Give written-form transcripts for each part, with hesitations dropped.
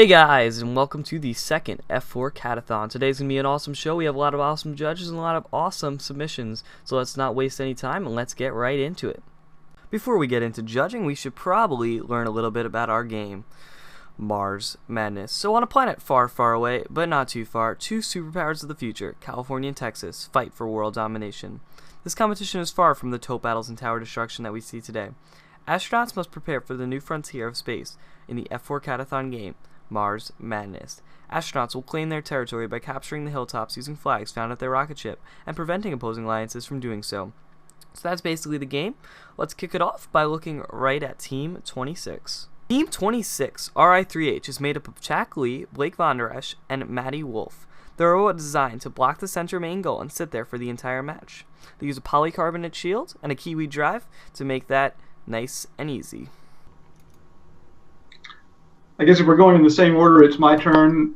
Hey guys, and welcome to the second F4 CADathon. Today's going to be an awesome show. We have a lot of awesome judges and a lot of awesome submissions, so let's not waste any time and let's get right into it. Before we get into judging, we should probably learn a little bit about our game, Mars Madness. So on a planet far, far away, but not too far, two superpowers of the future, California and Texas, fight for world domination. This competition is far from the tote battles and tower destruction that we see today. Astronauts must prepare for the new frontier of space in the F4 CADathon game, Mars Madness. Astronauts will claim their territory by capturing the hilltops using flags found at their rocket ship and preventing opposing alliances from doing so. So that's basically the game. Let's kick it off by looking right at Team 26. Team 26, RI3H, is made up of Jack Lee, Blake Von Der Esch, and Maddie Wolf. They're all designed to block the center main goal and sit there for the entire match. They use a polycarbonate shield and a Kiwi drive to make that nice and easy. I guess if we're going in the same order, it's my turn.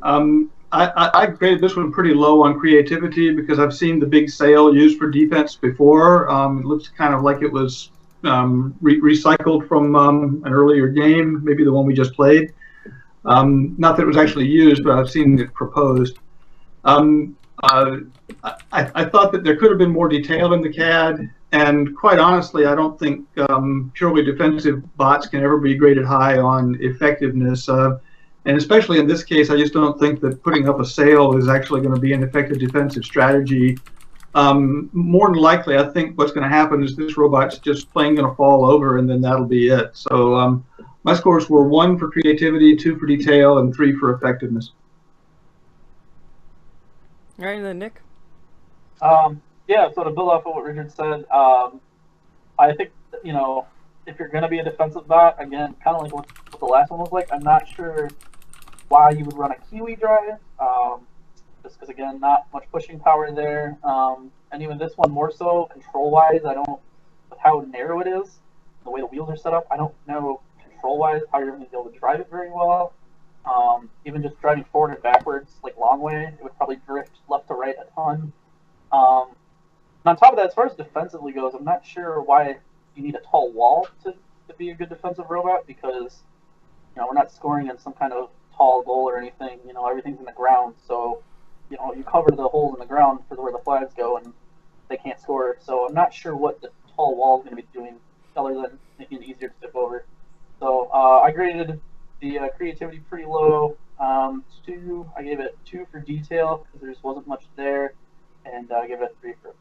I graded this one pretty low on creativity because I've seen the big sail used for defense before. It looks kind of like it was recycled from an earlier game, maybe the one we just played. Not that it was actually used, but I've seen it proposed. I thought that there could have been more detail in the CAD, and quite honestly, I don't think purely defensive bots can ever be graded high on effectiveness. And especially in this case, I just don't think that putting up a sail is actually going to be an effective defensive strategy. More than likely, I think what's going to happen is this robot's just plain going to fall over, and then that'll be it. So my scores were 1 for creativity, 2 for detail, and 3 for effectiveness. All right, and then Nick? Yeah, so to build off of what Richard said, I think, if you're going to be a defensive bot, again, kind of like what the last one was like, I'm not sure why you would run a Kiwi drive, just because, again, not much pushing power there. And even this one more so, control-wise, with how narrow it is, the way the wheels are set up, I don't know control-wise how you're going to be able to drive it very well. Even just driving forward and backwards, like long way, it would probably drift left to right a ton. And on top of that, as far as defensively goes, I'm not sure why you need a tall wall to be a good defensive robot, because we're not scoring in some kind of tall goal or anything. Everything's in the ground, so you cover the holes in the ground for where the flags go, and they can't score. So I'm not sure what the tall wall is going to be doing other than making it easier to tip over. So I graded the creativity pretty low. I gave it 2 for detail because there just wasn't much there, and I gave it 3 for.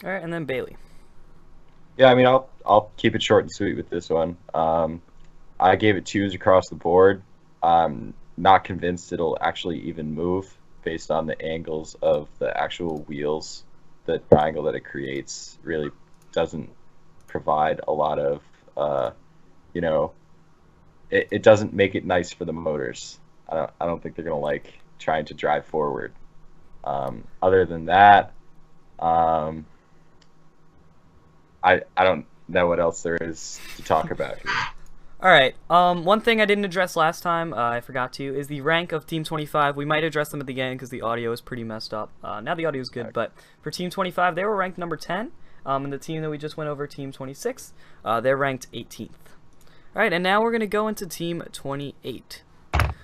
All right, and then Bailey. Yeah, I mean, I'll keep it short and sweet with this one. I gave it 2s across the board. I'm not convinced it'll actually even move based on the angles of the actual wheels. The triangle that it creates really doesn't provide a lot of, it doesn't make it nice for the motors. I don't think they're gonna like trying to drive forward. Other than that, I don't know what else there is to talk about here. Alright, one thing I didn't address last time, I forgot to, is the rank of Team 25. We might address them at the end because the audio is pretty messed up. Now the audio is good, but for Team 25, they were ranked number 10. And the team that we just went over, Team 26, they're ranked 18th. Alright, and now we're going to go into Team 28.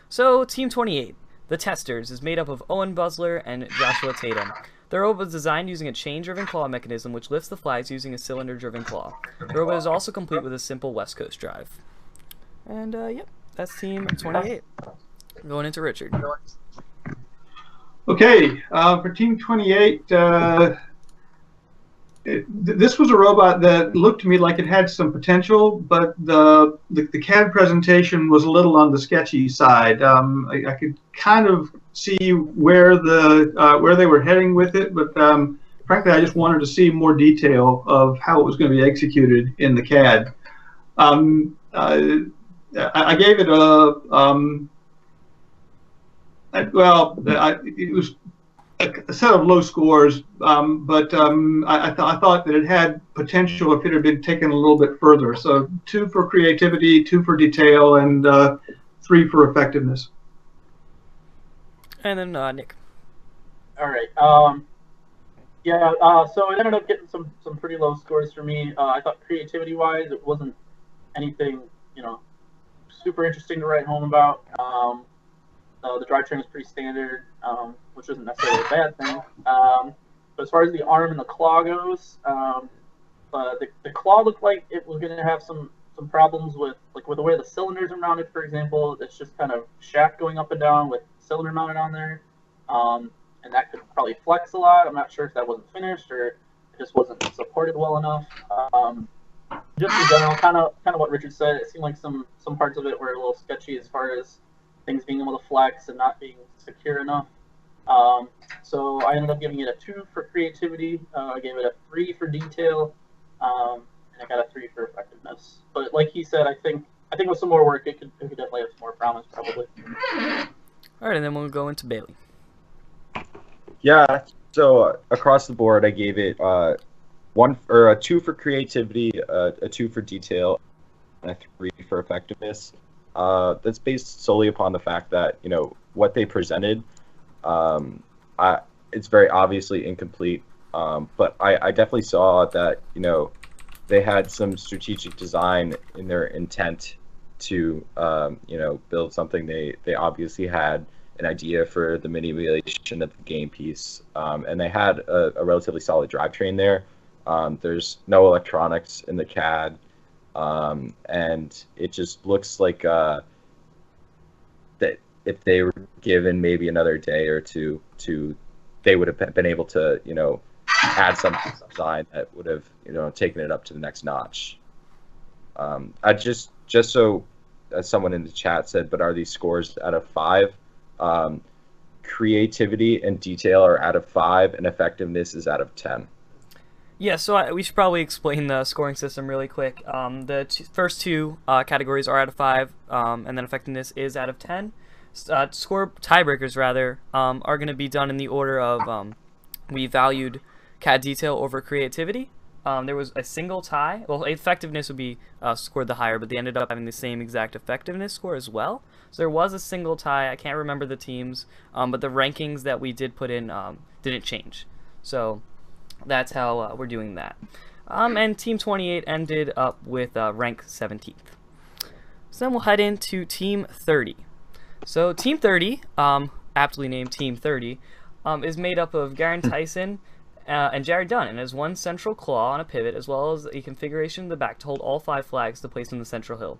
So, Team 28, the Testers, is made up of Owen Busler and Joshua Tatum. The robot is designed using a chain-driven claw mechanism which lifts the flags using a cylinder-driven claw. The robot is also complete with a simple West Coast drive. And, yep, that's Team 28. Going into Richard. Okay, for Team 28, this was a robot that looked to me like it had some potential, but the CAD presentation was a little on the sketchy side. I could kind of see where they were heading with it, but frankly, I just wanted to see more detail of how it was going to be executed in the CAD. I gave it it was a set of low scores, but I thought that it had potential if it had been taken a little bit further. So 2 for creativity, 2 for detail, and 3 for effectiveness. And then Nick. All right. So it ended up getting some pretty low scores for me. I thought creativity-wise, it wasn't anything, super interesting to write home about. The drivetrain is pretty standard, which isn't necessarily a bad thing. But as far as the arm and the claw goes, the claw looked like it was going to have some problems with the way the cylinders are mounted, for example. It's just kind of shaft going up and down with cylinder mounted on there. And that could probably flex a lot. I'm not sure if that wasn't finished or it just wasn't supported well enough. Just in general, kind of what Richard said, it seemed like some parts of it were a little sketchy as far as things being able to flex and not being secure enough. So I ended up giving it a 2 for creativity. I gave it a 3 for detail. And I got a 3 for effectiveness. But like he said, I think with some more work, it could definitely have some more promise, probably. All right, and then we'll go into Bailey. Yeah, so across the board, I gave it a 2 for creativity, a 2 for detail, and a 3 for effectiveness. That's based solely upon the fact that what they presented. It's very obviously incomplete, but I definitely saw that they had some strategic design in their intent to build something. They obviously had an idea for the manipulation of the game piece, and they had a relatively solid drivetrain there. There's no electronics in the CAD, and it just looks like that if they were given maybe another day or two they would have been able to add some design that would have taken it up to the next notch. I just so as someone in the chat said, but are these scores out of 5? Creativity and detail are out of 5, and effectiveness is out of 10. Yeah, so we should probably explain the scoring system really quick. The first 2 categories are out of 5, and then effectiveness is out of 10. Score tiebreakers, rather, are going to be done in the order of we valued CAD detail over creativity. There was a single tie. Well, effectiveness would be scored the higher, but they ended up having the same exact effectiveness score as well. So there was a single tie. I can't remember the teams, but the rankings that we did put in didn't change. So that's how we're doing that. And Team 28 ended up with rank 17th. So then we'll head into Team 30. So Team 30, aptly named Team 30, is made up of Garen Tyson and Jared Dunn, and has 1 central claw on a pivot, as well as a configuration in the back to hold all 5 flags to place in the central hill.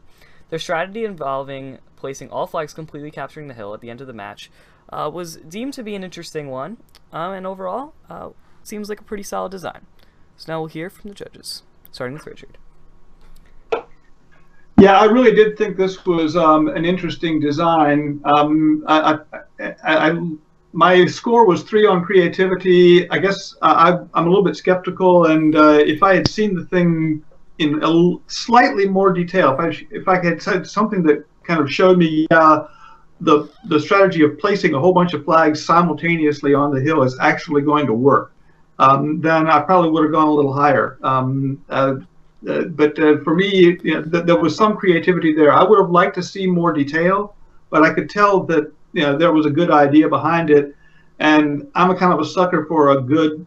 Their strategy involving placing all flags completely capturing the hill at the end of the match was deemed to be an interesting one, and overall seems like a pretty solid design. So now we'll hear from the judges, starting with Richard. Yeah, I really did think this was an interesting design. My score was 3 on creativity. I guess I'm a little bit skeptical, and if I had seen the thing in slightly more detail, if I had said something that kind of showed me the strategy of placing a whole bunch of flags simultaneously on the hill is actually going to work, then I probably would have gone a little higher. But for me, there was some creativity there. I would have liked to see more detail, but I could tell that there was a good idea behind it. And I'm a kind of a sucker for a good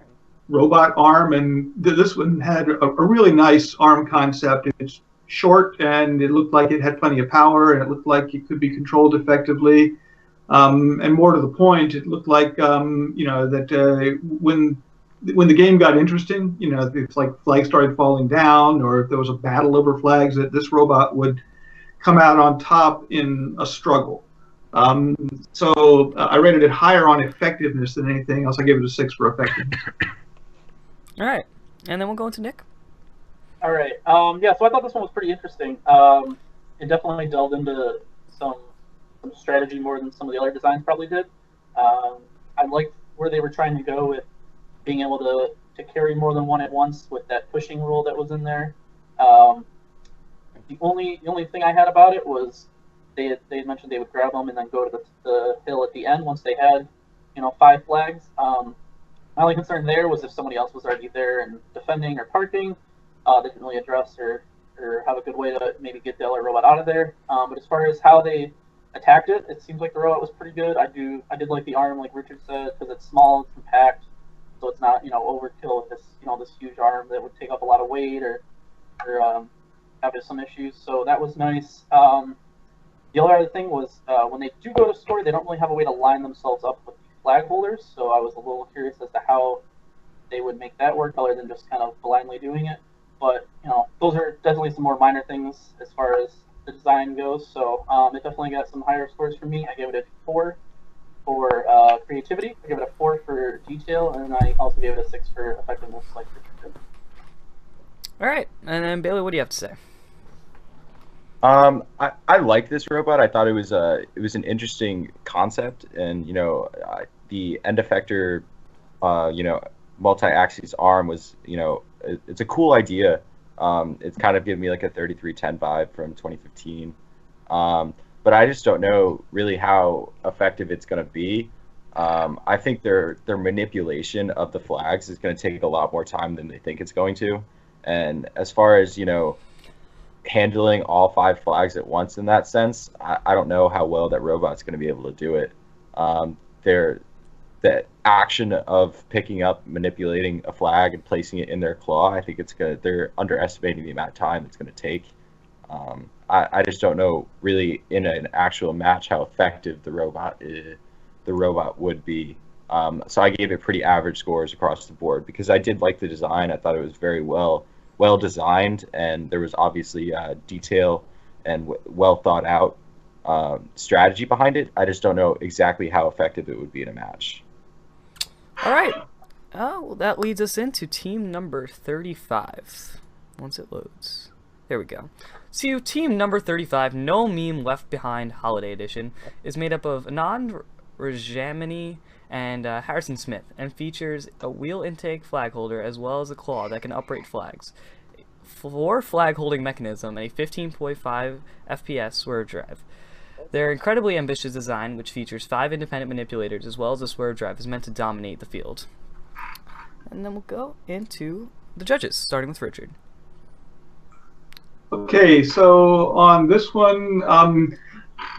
robot arm, and this one had a really nice arm concept. It's short, and it looked like it had plenty of power, and it looked like it could be controlled effectively. And more to the point, it looked like that when the game got interesting, it's like flags started falling down, or if there was a battle over flags, that this robot would come out on top in a struggle. So I rated it higher on effectiveness than anything else. I gave it a 6 for effectiveness. All right, and then we'll go into Nick. All right. Yeah, so I thought this one was pretty interesting. It definitely delved into some strategy more than some of the other designs probably did. I liked where they were trying to go with being able to carry more than one at once with that pushing rule that was in there. The only thing I had about it was they had mentioned they would grab them and then go to the hill at the end once they had 5 flags. My only concern there was if somebody else was already there and defending or parking, they didn't really address or have a good way to maybe get the other robot out of there. But as far as how they attacked it, it seems like the robot was pretty good. I did like the arm, like Richard said, because it's small, it's compact, so it's not overkill with this this huge arm that would take up a lot of weight or have some issues. So that was nice. The other thing was when they do go to score, they don't really have a way to line themselves up with the flag holders. So I was a little curious as to how they would make that work, other than just kind of blindly doing it. But those are definitely some more minor things as far as the design goes. So it definitely got some higher scores for me. I gave it a 4 for creativity. I gave it a 4 for detail, and I also gave it a 6 for effectiveness, like Richard did. All right, and then Bailey, what do you have to say? I like this robot. I thought it was an interesting concept, and the end effector, multi-axis arm was, it's a cool idea. It's kind of giving me like a 3310 vibe from 2015. But I just don't know really how effective it's going to be. I think their manipulation of the flags is going to take a lot more time than they think it's going to. And as far as, handling all 5 flags at once in that sense, I don't know how well that robot's going to be able to do it. The action of picking up, manipulating a flag, and placing it in their claw, I think they're underestimating the amount of time it's going to take. I just don't know really in an actual match how effective the robot would be. So I gave it pretty average scores across the board because I did like the design. I thought it was very well designed, and there was obviously detail and well thought out strategy behind it. I just don't know exactly how effective it would be in a match. All right. Well, that leads us into team number 35. Once it loads. There we go. So team number 35, No Meme Left Behind Holiday Edition, is made up of Anand Rajamani and Harrison Smith, and features a wheel intake flag holder as well as a claw that can uprate flags, 4 flag holding mechanism, and a 15.5 FPS swerve drive. Their incredibly ambitious design, which features 5 independent manipulators as well as a swerve drive, is meant to dominate the field. And then we'll go into the judges, starting with Richard. Okay, so on this one,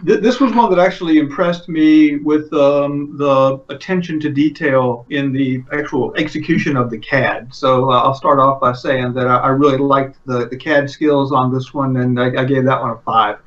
this was one that actually impressed me with the attention to detail in the actual execution of the CAD. So I'll start off by saying that I really liked the CAD skills on this one, and I gave that one a 5.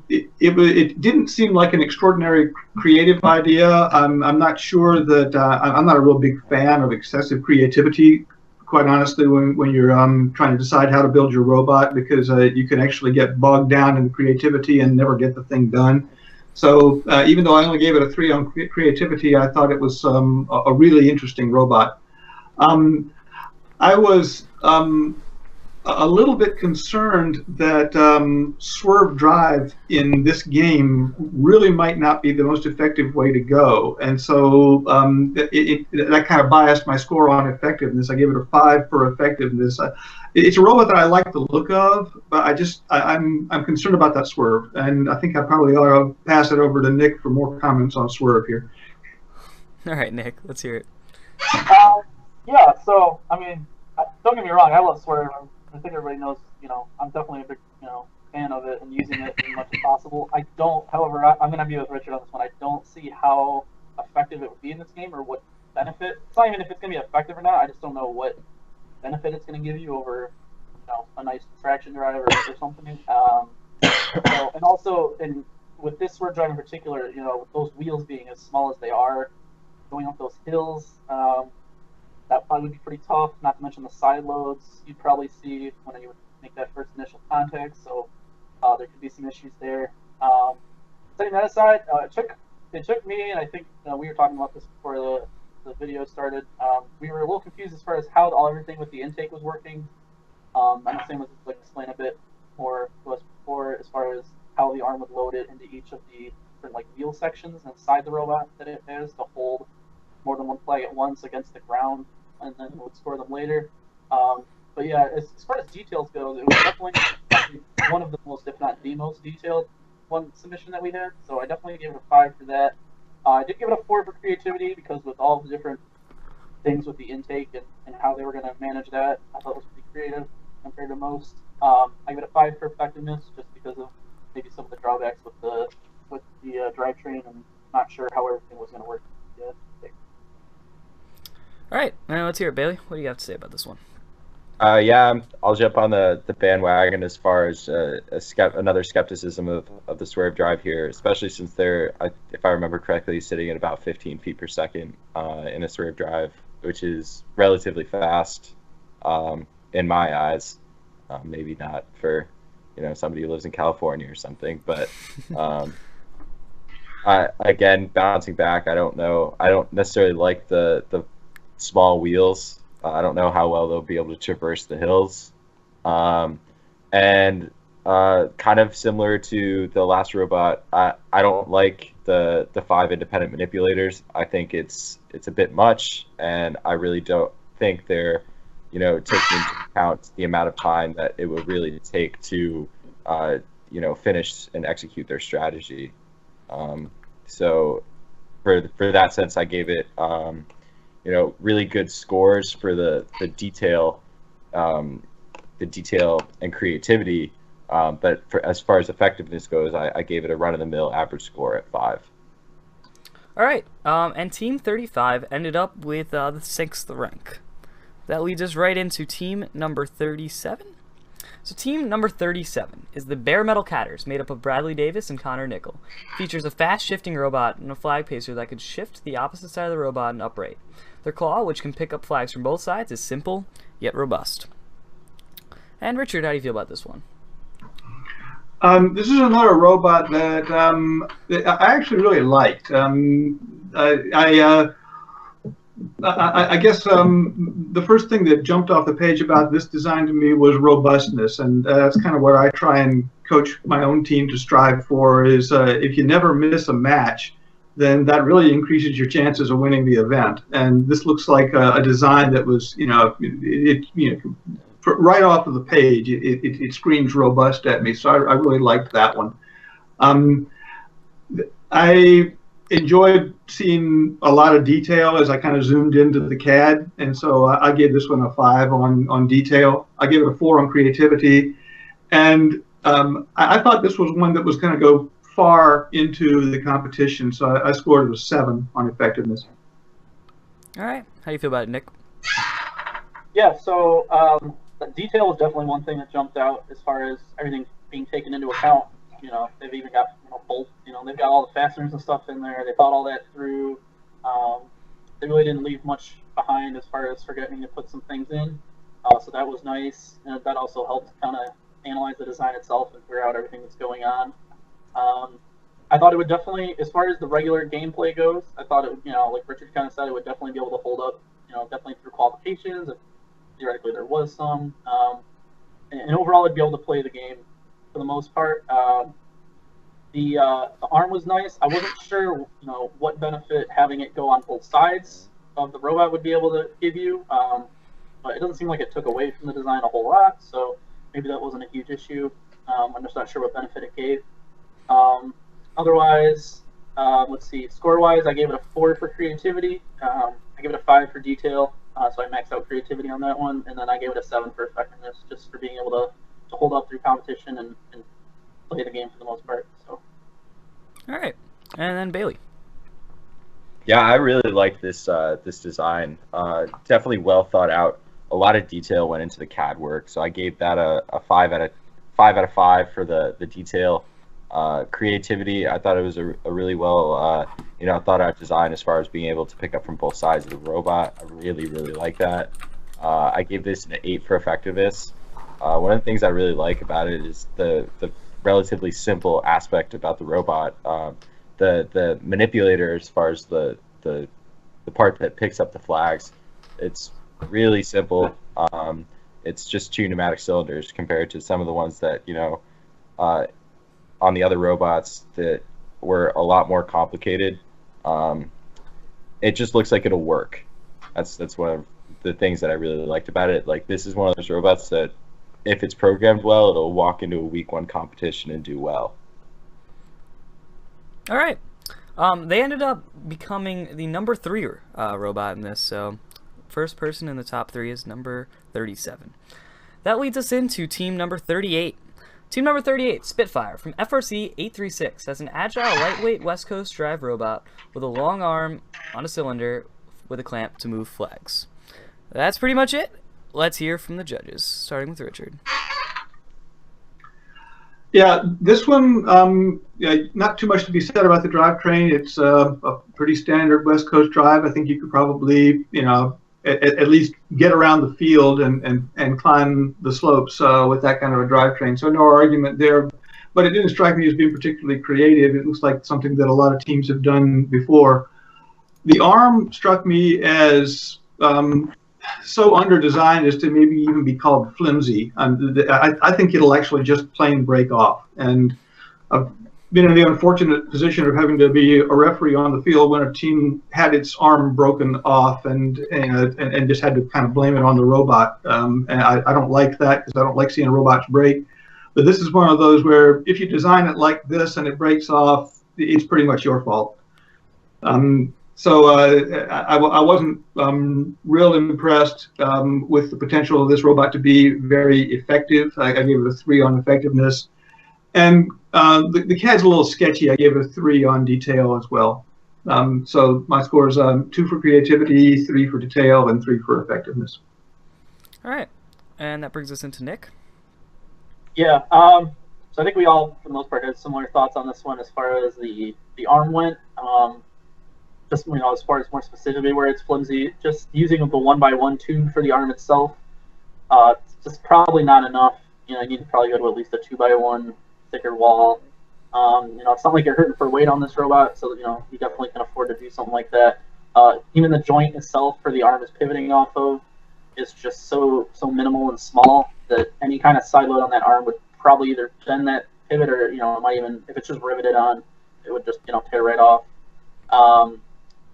It didn't seem like an extraordinary creative idea. I'm not sure that I'm not a real big fan of excessive creativity, quite honestly, when you're trying to decide how to build your robot, because you can actually get bogged down in creativity and never get the thing done. So even though I only gave it a 3 on creativity, I thought it was a really interesting robot. I was a little bit concerned that swerve drive in this game really might not be the most effective way to go, and so that kind of biased my score on effectiveness. I gave it a 5 for effectiveness. It's a robot that I like the look of, but I'm concerned about that swerve, and I think I probably ought to pass it over to Nick for more comments on swerve here. All right, Nick, let's hear it. Yeah, so I mean, don't get me wrong, I love swerve. I think everybody knows, I'm definitely a big, fan of it and using it as much as possible. I don't, however, I'm going to be with Richard on this one. I don't see how effective it would be in this game or what benefit. It's not even if it's going to be effective or not. I just don't know what benefit it's going to give you over, a nice traction drive or something. And also, with this swerve drive in particular, with those wheels being as small as they are, going up those hills, that probably would be pretty tough, not to mention the side loads you'd probably see when you would make that first initial contact, so there could be some issues there. Setting that aside, it took me, and I think we were talking about this before the video started, we were a little confused as far as how everything with the intake was working. I'm saying was explain a bit more to us before as far as how the arm would load it into each of the different wheel sections inside the robot that it has to hold more than one flag at once against the ground, and then we'll score them later. But yeah, as far as details goes, it was definitely one of the most, if not the most detailed one submission that we had. So I definitely gave it a 5 for that. I did give it a 4 for creativity because with all the different things with the intake and how they were going to manage that, I thought it was pretty creative compared to most. I give it a 5 for effectiveness just because of maybe some of the drawbacks with the drivetrain and not sure how everything was going to work. Yeah. All right, now let's hear it, Bailey. What do you have to say about this one? Yeah, I'll jump on the bandwagon as far as another skepticism of the swerve drive here, especially since they're, if I remember correctly, sitting at about 15 feet per second in a swerve drive, which is relatively fast in my eyes. Maybe not for somebody who lives in California or something, but again, bouncing back, I don't know. I don't necessarily like the small wheels. I don't know how well they'll be able to traverse the hills. And kind of similar to the last robot, I don't like the 5 independent manipulators. I think it's a bit much, and I really don't think they're taking into account the amount of time that it would really take to finish and execute their strategy. So for that sense, I gave it really good scores for the detail and creativity, but as far as effectiveness goes, I gave it a run-of-the-mill average score at 5. All right, and Team 35 ended up with the 6th rank. That leads us right into team number 37. So team number 37 is the Bare Metal Catters, made up of Bradley Davis and Connor Nickel. Features a fast shifting robot and a flag pacer that could shift to the opposite side of the robot and upright. Their claw, which can pick up flags from both sides, is simple yet robust. And Richard, how do you feel about this one? This is another robot that I actually really liked. I guess the first thing that jumped off the page about this design to me was robustness, and that's kind of what I try and coach my own team to strive for. Is if you never miss a match, then that really increases your chances of winning the event. And this looks like a design that was, right off of the page, it screams robust at me. So I really liked that one. I enjoyed seeing a lot of detail as I kind of zoomed into the CAD, and so I gave this one a 5 on detail. I gave it a 4 on creativity, and I thought this was one that was going to go far into the competition, so I scored it a 7 on effectiveness. All right, how do you feel about it, Nick? Yeah, so the detail was definitely one thing that jumped out as far as everything being taken into account. They've even got bolts. They've got all the fasteners and stuff in there. They thought all that through. They really didn't leave much behind as far as forgetting to put some things in. So that was nice, and that also helped kind of analyze the design itself and figure out everything that's going on. I thought it would definitely, as far as the regular gameplay goes, I thought it would, like Richard kind of said, it would definitely be able to hold up, definitely through qualifications, if theoretically there was some. And overall, it'd be able to play the game for the most part. The arm was nice. I wasn't sure, what benefit having it go on both sides of the robot would be able to give you, but it doesn't seem like it took away from the design a whole lot, so maybe that wasn't a huge issue. I'm just not sure what benefit it gave. Otherwise, let's see, score-wise, I gave it a 4 for creativity. I gave it a 5 for detail, so I maxed out creativity on that one, and then I gave it a 7 for effectiveness, just for being able to hold up through competition and play the game for the most part. So. All right, and then Bailey. Yeah, I really like this this design. Definitely well thought out. A lot of detail went into the CAD work, so I gave that a 5 out of 5 for the detail. Creativity, I thought it was a really well thought out design as far as being able to pick up from both sides of the robot. I really like that. I gave this an 8 for effectiveness. One of the things I really like about it is the relatively simple aspect about the robot. The manipulator, as far as the part that picks up the flags, it's really simple. It's just 2 pneumatic cylinders compared to some of the ones that on the other robots that were a lot more complicated. It just looks like it'll work. That's one of the things that I really liked about it. Like, this is one of those robots that if it's programmed well, it'll walk into a week 1 competition and do well. All right. They ended up becoming the number 3 robot in this, so first person in the top 3 is number 37. That leads us into team number 38. Team number 38, Spitfire, from FRC 836, has an agile, lightweight West Coast drive robot with a long arm on a cylinder with a clamp to move flags. That's pretty much it. let's hear from the judges, starting with Richard. Yeah, this one, yeah, not too much to be said about the drivetrain. It's a pretty standard West Coast drive. I think you could probably, at least get around the field and climb the slopes with that kind of a drivetrain. So no argument there. But it didn't strike me as being particularly creative. It looks like something that a lot of teams have done before. The arm struck me as so under-designed as to maybe even be called flimsy. I think it'll actually just plain break off. And I've been in the unfortunate position of having to be a referee on the field when a team had its arm broken off and just had to kind of blame it on the robot. And I don't like that because I don't like seeing robots break. But this is one of those where if you design it like this and it breaks off, it's pretty much your fault. So I wasn't real impressed with the potential of this robot to be very effective. I gave it a 3 on effectiveness. And the CAD's a little sketchy. I gave it a 3 on detail as well. So my score is 2 for creativity, 3 for detail, and 3 for effectiveness. All right. And that brings us into Nick. Yeah. So I think we all, for the most part, had similar thoughts on this one as far as the arm went. Just, as far as more specifically where it's flimsy, just using the 1x1 tube for the arm itself, it's just probably not enough. You need to probably go to at least a 2x1 thicker wall. It's not like you're hurting for weight on this robot, so you definitely can afford to do something like that. Even the joint itself for the arm is pivoting off of is just so minimal and small that any kind of side load on that arm would probably either bend that pivot or it might even, if it's just riveted on, it would just tear right off.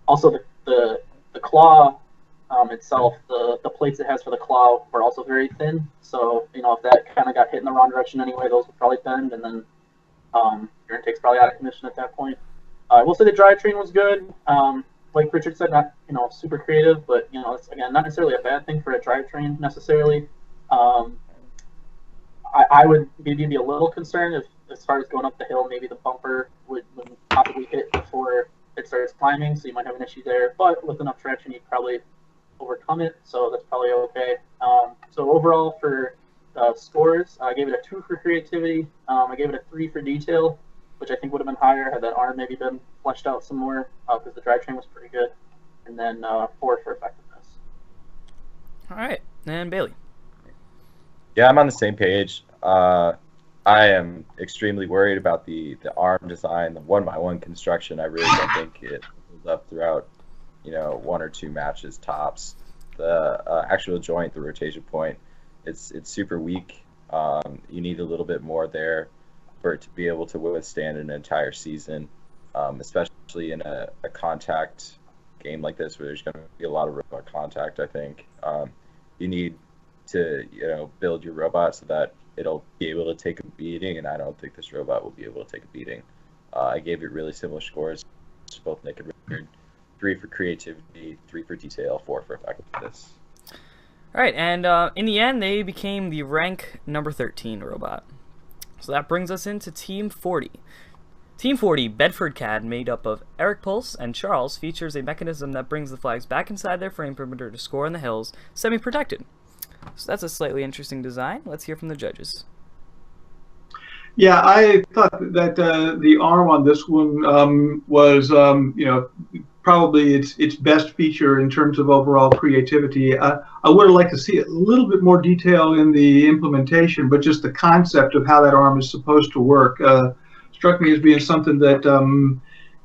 Also, the claw itself, the plates it has for the claw were also very thin. So, if that kind of got hit in the wrong direction anyway, those would probably bend, and then your intake's probably out of commission at that point. I will say the drivetrain was good. Like Richard said, not super creative, but it's again not necessarily a bad thing for a drivetrain necessarily. I would maybe be a little concerned if, as far as going up the hill, maybe the bumper would possibly hit before it starts climbing, so you might have an issue there. But with enough traction, you'd probably overcome it, so that's probably okay. So overall, for scores, I gave it a 2 for creativity. I gave it a 3 for detail, which I think would have been higher had that arm maybe been fleshed out some more, because the drivetrain was pretty good. And then 4 for effectiveness. All right, and Bailey. Yeah, I'm on the same page. I am extremely worried about the arm design, the 1x1 construction. I really don't think it holds up throughout, 1 or 2 matches tops. The actual joint, the rotation point, it's super weak. You need a little bit more there for it to be able to withstand an entire season, especially in a contact game like this where there's going to be a lot of robot contact. I think you need to build your robot so that it'll be able to take a beating, and I don't think this robot will be able to take a beating. I gave it really similar scores to both Nick and Richard. 3 for creativity, 3 for detail, 4 for effectiveness. All right, and in the end, they became the rank number 13 robot. So that brings us into Team 40. Team 40, Bedford CAD, made up of Eric Pulse and Charles, features a mechanism that brings the flags back inside their frame perimeter to score in the hills, semi-protected. So that's a slightly interesting design. Let's hear from the judges. Yeah, I thought that the arm on this one was, probably its best feature in terms of overall creativity. I would have liked to see a little bit more detail in the implementation, but just the concept of how that arm is supposed to work struck me as being something that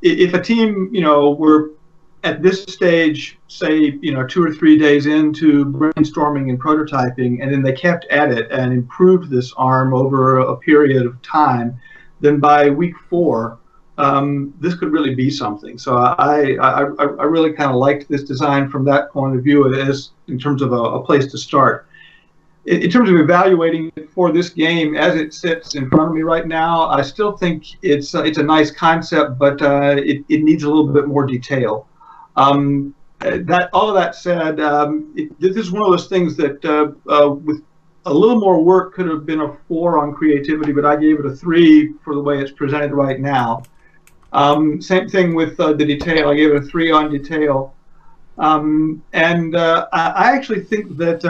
if a team, were at this stage, say, 2 or 3 days into brainstorming and prototyping, and then they kept at it and improved this arm over a period of time, then by week 4, this could really be something. So I really kind of liked this design from that point of view as in terms of a place to start. In terms of evaluating it for this game, as it sits in front of me right now, I still think it's a nice concept, but it needs a little bit more detail. All of that said, this is one of those things that with a little more work could have been a 4 on creativity, but I gave it a 3 for the way it's presented right now. Same thing with the detail. I gave it a 3 on detail. I actually think that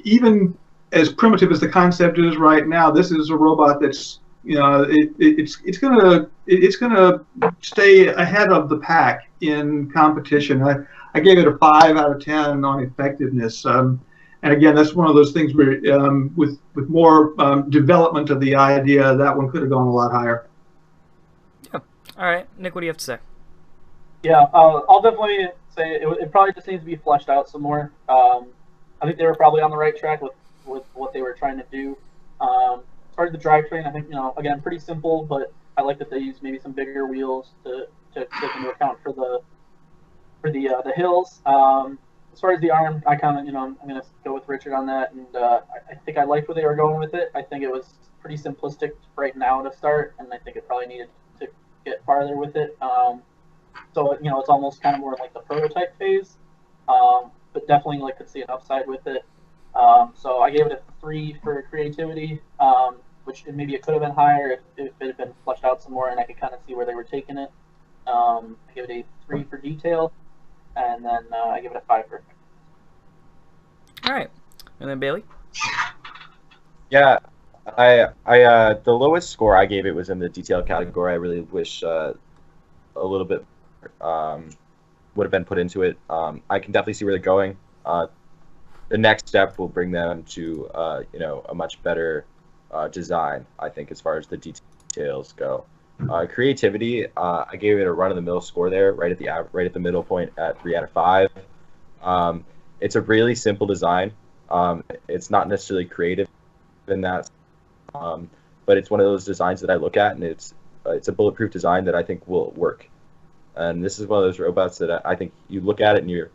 even as primitive as the concept is right now, this is a robot that's it's gonna stay ahead of the pack in competition. I gave it a 5 out of 10 on effectiveness. And again, that's one of those things where with more development of the idea, that one could have gone a lot higher. Yeah. All right, Nick, what do you have to say? Yeah, I'll definitely say it probably just needs to be fleshed out some more. I think they were probably on the right track with what they were trying to do. As far as the drivetrain, I think, again, pretty simple, but I like that they used maybe some bigger wheels to take into account for the hills. As far as the arm, I kind of, I'm going to go with Richard on that, and I think I liked where they were going with it. I think it was pretty simplistic right now to start, and I think it probably needed to get farther with it. So, it's almost kind of more like the prototype phase, but definitely could see an upside with it. So I gave it a 3 for creativity, which maybe it could have been higher if it had been fleshed out some more, and I could kind of see where they were taking it. I gave it a 3 for detail, and then I give it a 5 for effect. All right, and then Bailey. Yeah, the lowest score I gave it was in the detail category. I really wish a little bit would have been put into it. I can definitely see where they're going. The next step will bring them to a much better design, I think, as far as the details go. Creativity, I gave it a run-of-the-mill score there, right at the middle point at 3 out of 5. It's a really simple design. It's not necessarily creative in that, but it's one of those designs that I look at, and it's a bulletproof design that I think will work. And this is one of those robots that I think you look at it and you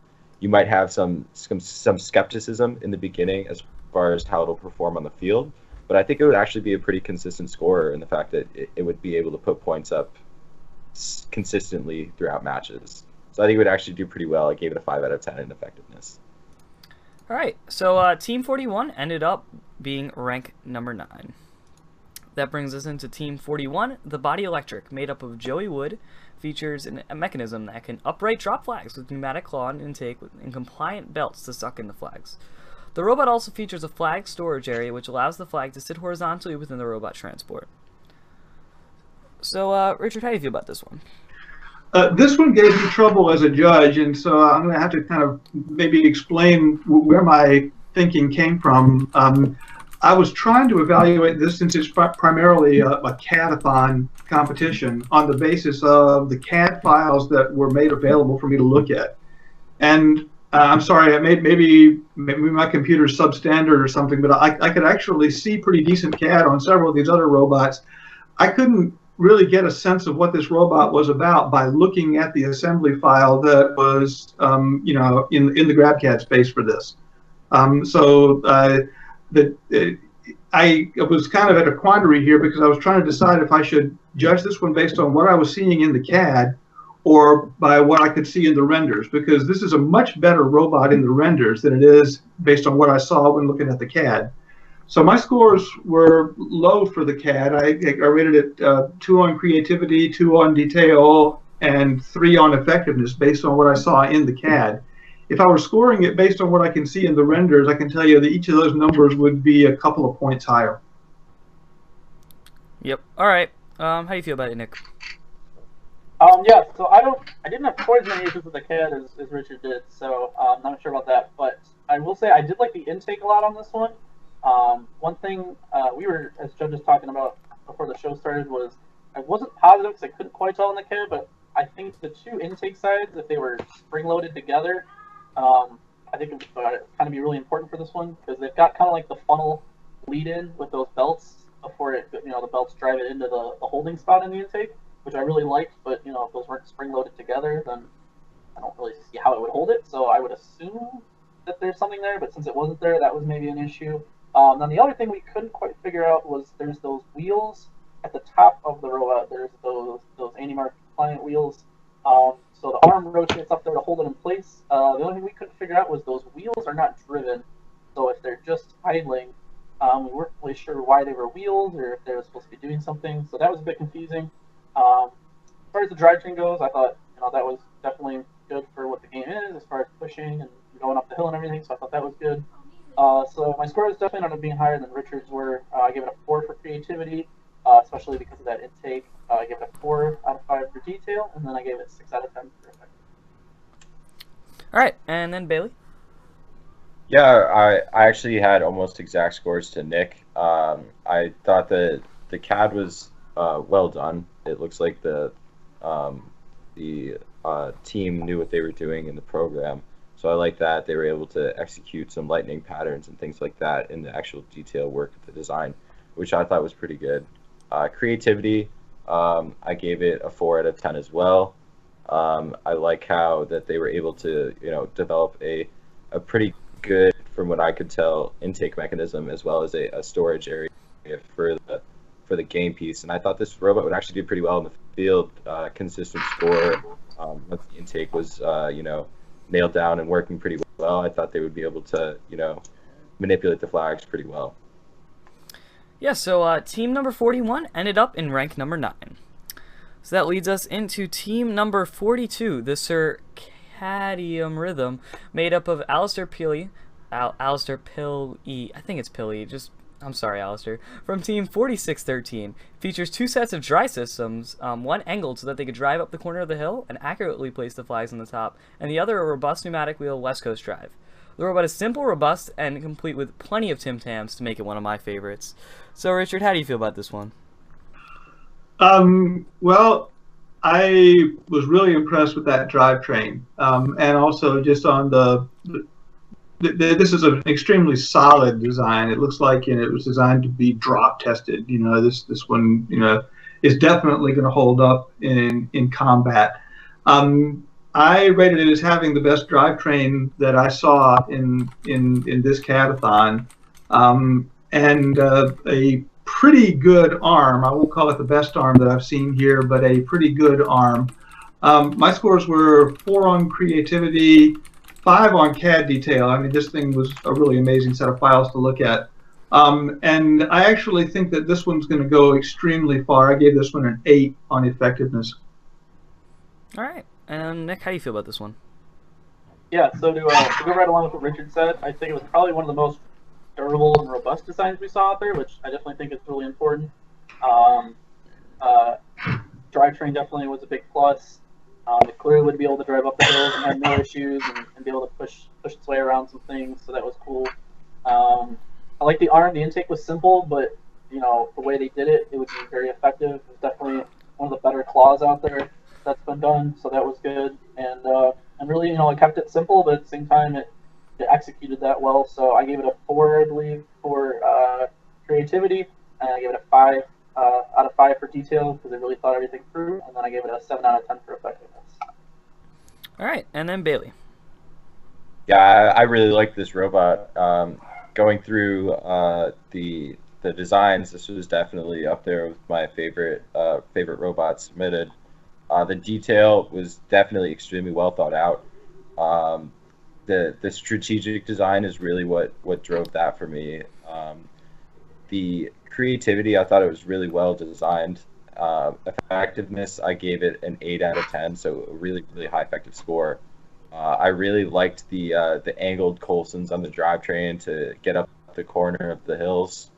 might have some skepticism in the beginning as far as how it'll perform on the field, but I think it would actually be a pretty consistent scorer in the fact that it would be able to put points up consistently throughout matches. So I think it would actually do pretty well. I gave it a 5 out of 10 in effectiveness. All right, so Team 41 ended up being rank number 9. That brings us into Team 41, the Body Electric, made up of Joey Wood, features a mechanism that can upright drop flags with pneumatic claw and intake and compliant belts to suck in the flags. The robot also features a flag storage area which allows the flag to sit horizontally within the robot transport. So, Richard, how do you feel about this one? This one gave me trouble as a judge, and so I'm going to have to kind of maybe explain where my thinking came from. I was trying to evaluate this since it's primarily a CADathon competition on the basis of the CAD files that were made available for me to look at. And I'm sorry, maybe my computer's substandard or something, but I could actually see pretty decent CAD on several of these other robots. I couldn't really get a sense of what this robot was about by looking at the assembly file that was, in the GrabCAD space for this. I was kind of at a quandary here because I was trying to decide if I should judge this one based on what I was seeing in the CAD or by what I could see in the renders, because this is a much better robot in the renders than it is based on what I saw when looking at the CAD. So my scores were low for the CAD. I rated it 2 on creativity, 2 on detail, and 3 on effectiveness based on what I saw in the CAD. If I were scoring it based on what I can see in the renders, I can tell you that each of those numbers would be a couple of points higher. Yep. All right. How do you feel about it, Nick? Yeah. So I didn't have quite as many issues with the CAD as Richard did, so I'm not sure about that. But I will say I did like the intake a lot on this one. One thing we were, as judges, talking about before the show started was I wasn't positive because I couldn't quite tell in the CAD, but I think the 2 intake sides, if they were spring-loaded together, I think it would kind of be really important for this one because they've got kind of like the funnel lead-in with those belts before it, the belts drive it into the holding spot in the intake, which I really liked. But if those weren't spring-loaded together, then I don't really see how it would hold it. So I would assume that there's something there, but since it wasn't there, that was maybe an issue. Then the other thing we couldn't quite figure out was there's those wheels at the top of the robot. There's those anti-mark compliant wheels. So the arm rotates up there to hold it in place. The only thing we couldn't figure out was those wheels are not driven. So if they're just idling, we weren't really sure why they were wheels or if they were supposed to be doing something. So that was a bit confusing. As far as the drivetrain goes, I thought that was definitely good for what the game is as far as pushing and going up the hill and everything. So I thought that was good. So my scores definitely ended up being higher than Richard's were. I gave it a 4 for creativity, especially because of that intake. I gave it a 4 out of 5 for detail, and then I gave it 6 out of 10 for effect. All right, and then Bailey. Yeah, I actually had almost exact scores to Nick. I thought that the CAD was well done. It looks like the team knew what they were doing in the program. So I like that they were able to execute some lightning patterns and things like that in the actual detail work of the design, which I thought was pretty good. Creativity, I gave it a 4 out of 10 as well. I like how that they were able to, develop a pretty good, from what I could tell, intake mechanism as well as a storage area for the game piece. And I thought this robot would actually do pretty well in the field. Consistent score. Once the intake was, nailed down and working pretty well, I thought they would be able to, manipulate the flags pretty well. Yeah, so team number 41 ended up in rank number 9. So that leads us into team number 42, the Circadian Rhythm, made up of Alistair Pilley, I think it's Pilley, I'm sorry, Alistair, from team 4613. Features 2 sets of dry systems, one angled so that they could drive up the corner of the hill and accurately place the flags on the top, and the other a robust pneumatic wheel West Coast drive. The robot is simple, robust, and complete with plenty of Tim Tams to make it one of my favorites. So, Richard, how do you feel about this one? Well, I was really impressed with that drivetrain, and also just on this is an extremely solid design. It looks like it was designed to be drop tested. This one is definitely going to hold up in combat. I rated it as having the best drivetrain that I saw in this CADathon, and a pretty good arm. I won't call it the best arm that I've seen here, but a pretty good arm. My scores were 4 on creativity, 5 on CAD detail. I mean, this thing was a really amazing set of files to look at. And I actually think that this one's going to go extremely far. I gave this one an 8 on effectiveness. All right. And Nick, how do you feel about this one? Yeah, so to go right along with what Richard said, I think it was probably one of the most durable and robust designs we saw out there, which I definitely think is really important. Drivetrain definitely was a big plus. It clearly would be able to drive up the hills and have no issues and be able to push its way around some things, so that was cool. I like the arm. The intake was simple, but the way they did it, it would be very effective. It was definitely one of the better claws out there that's been done, so that was good. And really, it kept it simple, but at the same time, it executed that well. So I gave it a 4, I believe, for creativity, and I gave it a 5 out of 5 for detail because I really thought everything through, and then I gave it a 7 out of 10 for effectiveness. All right, and then Bailey. Yeah, I really like this robot. Going through the designs, this was definitely up there with my favorite robots submitted. The detail was definitely extremely well thought out. The strategic design is really what drove that for me. The creativity, I thought it was really well designed. Effectiveness, I gave it an 8 out of 10, so a really, really high effective score. I really liked the angled Coussens on the drivetrain to get up the corner of the hills.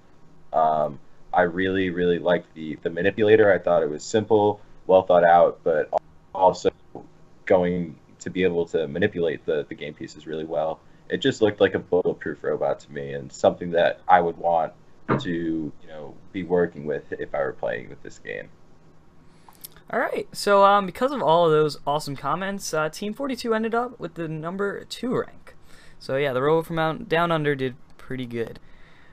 I really, really liked the manipulator. I thought it was simple, well thought out, but also going to be able to manipulate the game pieces really well. It just looked like a bulletproof robot to me, and something that I would want to be working with if I were playing with this game. All right, so because of all of those awesome comments, Team 42 ended up with the number 2 rank. So yeah, the robot from Down Under did pretty good.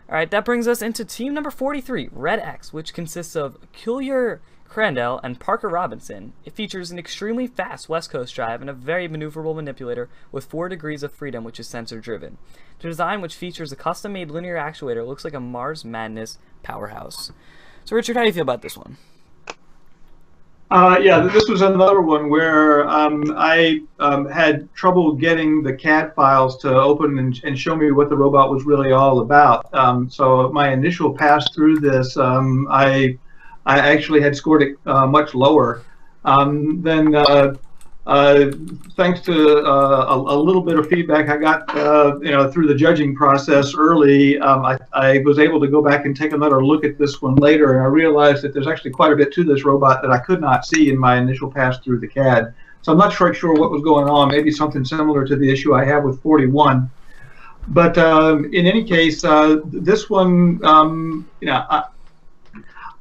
All right, that brings us into team number 43, Red X, which consists of Cuellar Crandell and Parker Robinson. It features an extremely fast West Coast drive and a very maneuverable manipulator with 4 degrees of freedom, which is sensor driven. The design, which features a custom-made linear actuator, looks like a Mars Madness powerhouse. So Richard, how do you feel about this one? Yeah, this was another one where I had trouble getting the CAD files to open and show me what the robot was really all about. So my initial pass through this, I actually had scored it much lower. Then Thanks to a little bit of feedback I got, through the judging process early, I was able to go back and take another look at this one later, and I realized that there's actually quite a bit to this robot that I could not see in my initial pass through the CAD. So I'm not quite sure what was going on. Maybe something similar to the issue I have with 41. But in any case, this one,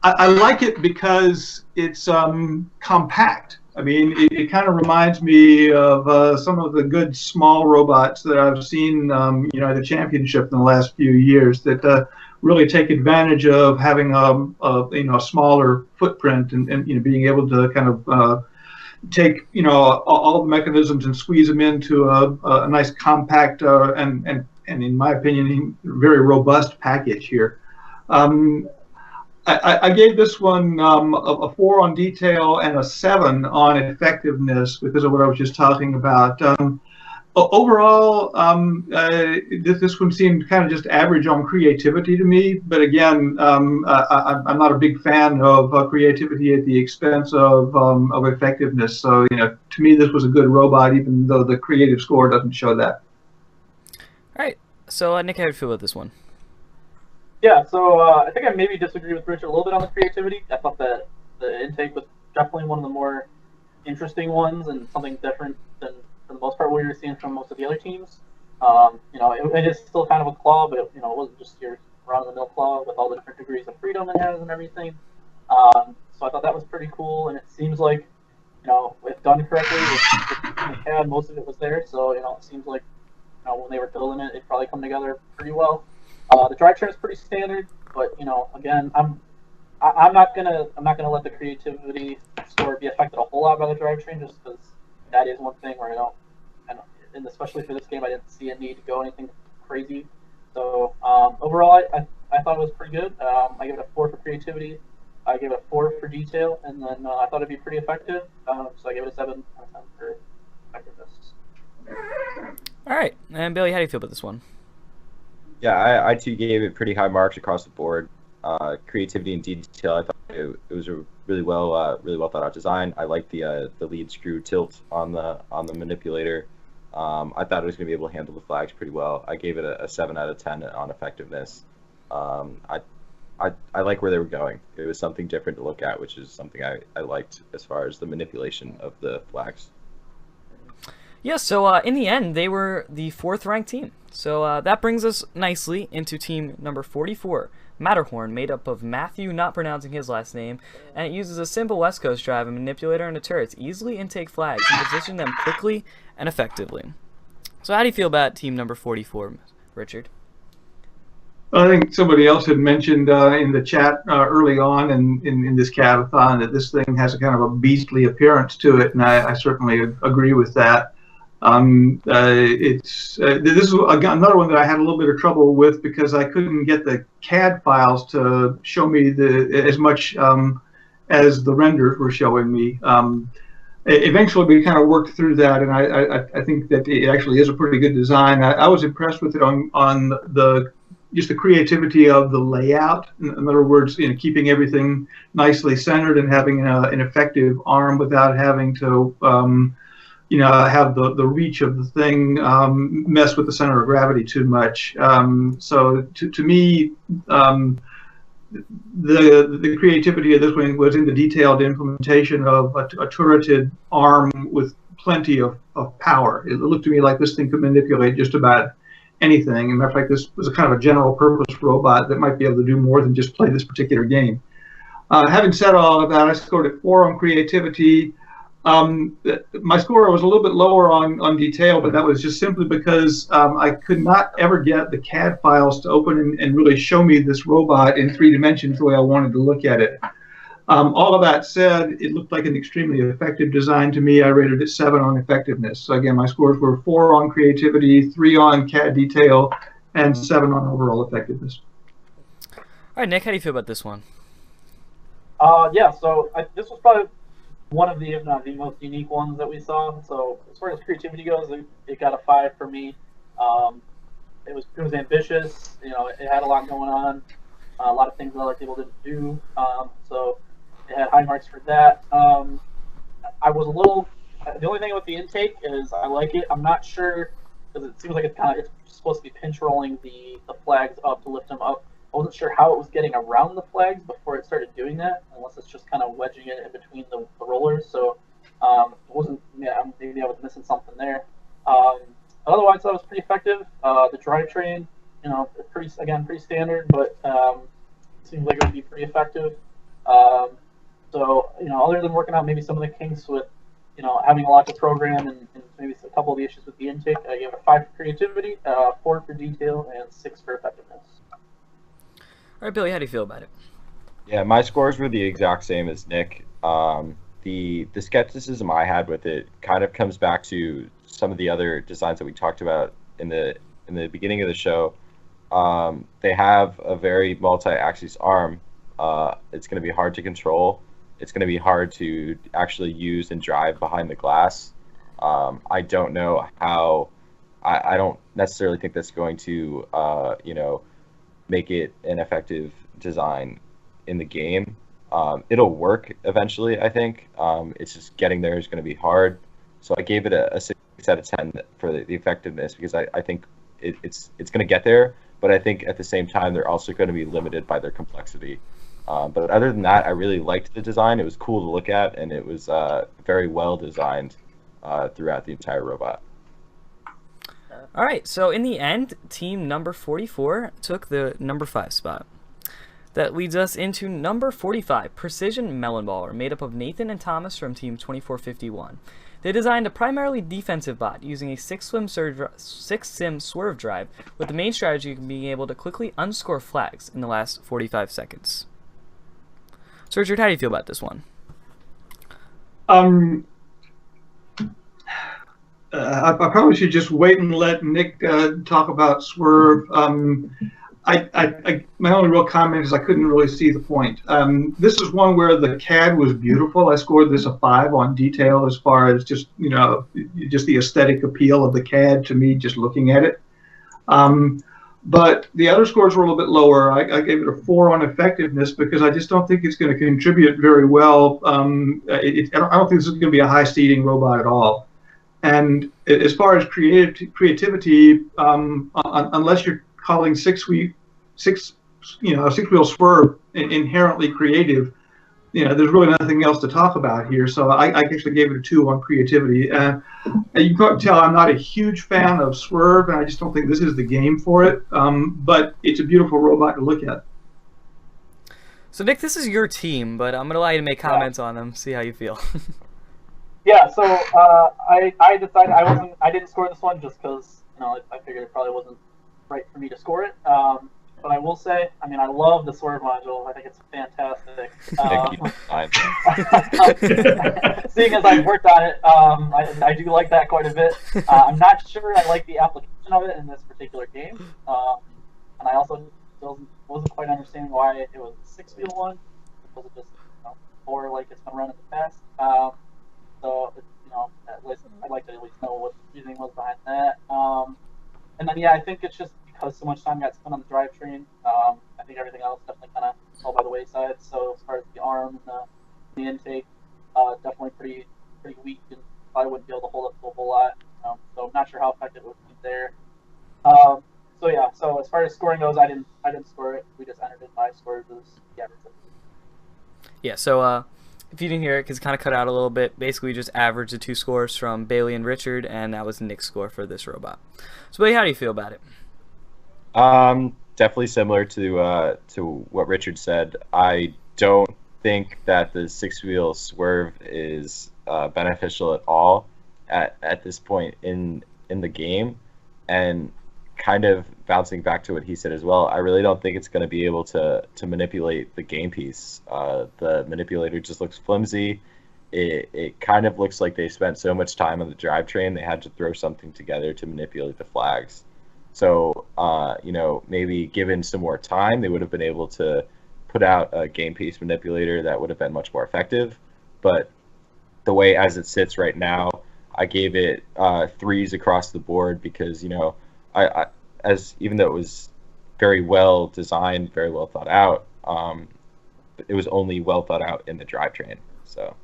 I like it because it's compact. I mean, it kind of reminds me of some of the good small robots that I've seen, at the championship in the last few years that really take advantage of having a smaller footprint and being able to kind of take all the mechanisms and squeeze them into a nice compact and in my opinion very robust package here. I gave this one a 4 on detail and a 7 on effectiveness because of what I was just talking about. Overall, this one seemed kind of just average on creativity to me. But again, I'm not a big fan of creativity at the expense of effectiveness. So to me, this was a good robot, even though the creative score doesn't show that. All right. So Nick, how do you feel about this one? Yeah, so I think I maybe disagree with Richard a little bit on the creativity. I thought that the intake was definitely one of the more interesting ones and something different than, for the most part, what we were seeing from most of the other teams. It is still kind of a claw, but it wasn't just your run-of-the-mill claw with all the different degrees of freedom it has and everything. So I thought that was pretty cool, and it seems like, if done correctly, with the CAD, most of it was there. So it seems like when they were building it, it probably come together pretty well. The drivetrain is pretty standard, but again, I'm not gonna let the creativity score be affected a whole lot by the drivetrain, just because that is one thing where and especially for this game, I didn't see a need to go anything crazy. So overall, I thought it was pretty good. I give it a 4 for creativity. I gave it a 4 for detail, and then I thought it'd be pretty effective. So I gave it a 7 out of 10 for effectiveness. All right, and Billy, how do you feel about this one? Yeah, I too gave it pretty high marks across the board. Creativity and detail, I thought it was a really well thought out design. I like the lead screw tilt on the manipulator. I thought it was going to be able to handle the flags pretty well. I gave it a 7 out of 10 on effectiveness. I like where they were going. It was something different to look at, which is something I liked as far as the manipulation of the flags. Yeah, so in the end, they were the 4th ranked team. So that brings us nicely into team number 44, Matterhorn, made up of Matthew, not pronouncing his last name, and it uses a simple West Coast drive, a manipulator, and a turret to easily intake flags and position them quickly and effectively. So how do you feel about team number 44, Richard? I think somebody else had mentioned in the chat early on in this CADathon that this thing has a kind of a beastly appearance to it, and I certainly agree with that. This is another one that I had a little bit of trouble with because I couldn't get the CAD files to show me as much as the renders were showing me. Eventually, we kind of worked through that, and I think that it actually is a pretty good design. I was impressed with it on just the creativity of the layout. In other words, keeping everything nicely centered and having an effective arm without having to have the reach of the thing mess with the center of gravity too much. So to me, the creativity of this one was in the detailed implementation of a turreted arm with plenty of power. It looked to me like this thing could manipulate just about anything. As a matter of fact, this was a kind of a general purpose robot that might be able to do more than just play this particular game. Having said all of that, I scored it 4 on creativity. My score was a little bit lower on detail, but that was just simply because I could not ever get the CAD files to open and really show me this robot in 3 dimensions the way I wanted to look at it. All of that said, it looked like an extremely effective design to me. I rated it 7 on effectiveness. So again, my scores were 4 on creativity, 3 on CAD detail, and 7 on overall effectiveness. All right, Nick, how do you feel about this one? Yeah, so this was probably one of the, if not the most unique ones that we saw. So as far as creativity goes, it got a 5 for me. It was ambitious. It had a lot going on, a lot of things that other people didn't do. So it had high marks for that. I was a little the only thing with the intake is I like it. I'm not sure because it seems like it's supposed to be pinch rolling the flags up to lift them up. I wasn't sure how it was getting around the flags before it started doing that, unless it's just kind of wedging it in between the rollers. So it wasn't. Yeah, maybe I was missing something there. Otherwise, that was pretty effective. The drivetrain, pretty standard, but seems like it would be pretty effective. So other than working out maybe some of the kinks with having a lot to program and maybe a couple of the issues with the intake, I gave it 5 for creativity, 4 for detail, and 6 for effectiveness. All right, Billy, how do you feel about it? Yeah, my scores were the exact same as Nick. The skepticism I had with it kind of comes back to some of the other designs that we talked about in the beginning of the show. They have a very multi-axis arm. It's going to be hard to control. It's going to be hard to actually use and drive behind the glass. I don't know how. I don't necessarily think that's going to make it an effective design in the game. It'll work eventually, I think. It's just getting there is going to be hard. So I gave it a 6 out of 10 for the effectiveness because I think it's going to get there, but I think at the same time they're also going to be limited by their complexity. But other than that, I really liked the design. It was cool to look at, and it was very well designed throughout the entire robot. All right, so in the end, team number 44 took the number 5 spot. That leads us into number 45, Precision Melon Baller, made up of Nathan and Thomas from team 2451. They designed a primarily defensive bot using a 6-sim swerve drive, with the main strategy of being able to quickly unscore flags in the last 45 seconds. So Richard, how do you feel about this one? I probably should just wait and let Nick talk about Swerve. My only real comment is I couldn't really see the point. This is one where the CAD was beautiful. I scored this a 5 on detail as far as just the aesthetic appeal of the CAD to me, just looking at it. But the other scores were a little bit lower. I gave it a 4 on effectiveness because I just don't think it's going to contribute very well. I don't think this is going to be a high steering robot at all. And as far as creativity, unless you're calling six-wheel swerve inherently creative, there's really nothing else to talk about here. So I actually gave it a 2 on creativity. You can probably tell I'm not a huge fan of Swerve, and I just don't think this is the game for it. But it's a beautiful robot to look at. So Nick, this is your team, but I'm going to allow you to make comments on them, see how you feel. Yeah, so I decided I didn't score this one just because I figured it probably wasn't right for me to score it. But I will say, I love the swerve module. I think it's fantastic. Seeing as I've worked on it, I do like that quite a bit. I'm not sure I like the application of it in this particular game, and I also wasn't quite understanding why it was a 6-wheel one. Was it just 4 like it's been run in the past? So at least I'd like to at least know what the reasoning was behind that. And then I think it's just because so much time got spent on the drivetrain. I think everything else definitely kind of fell by the wayside. So as far as the arm and the intake, definitely pretty weak, and probably wouldn't be able to hold up to a whole lot. So I'm not sure how effective it would be there. So as far as scoring goes, I didn't score it. We just entered it by scores as the average. Yeah. So if you didn't hear it, because it kind of cut out a little bit, basically we just averaged the 2 scores from Bailey and Richard, and that was Nick's score for this robot. So Bailey, how do you feel about it? Definitely similar to what Richard said. I don't think that the 6-wheel swerve is beneficial at all at this point in the game, and kind of bouncing back to what he said as well, I really don't think it's going to be able to manipulate the game piece. The manipulator just looks flimsy. It kind of looks like they spent so much time on the drivetrain they had to throw something together to manipulate the flags. So maybe given some more time, they would have been able to put out a game piece manipulator that would have been much more effective. But the way as it sits right now, I gave it 3s across the board because even though it was very well designed, very well thought out, it was only well thought out in the drivetrain. So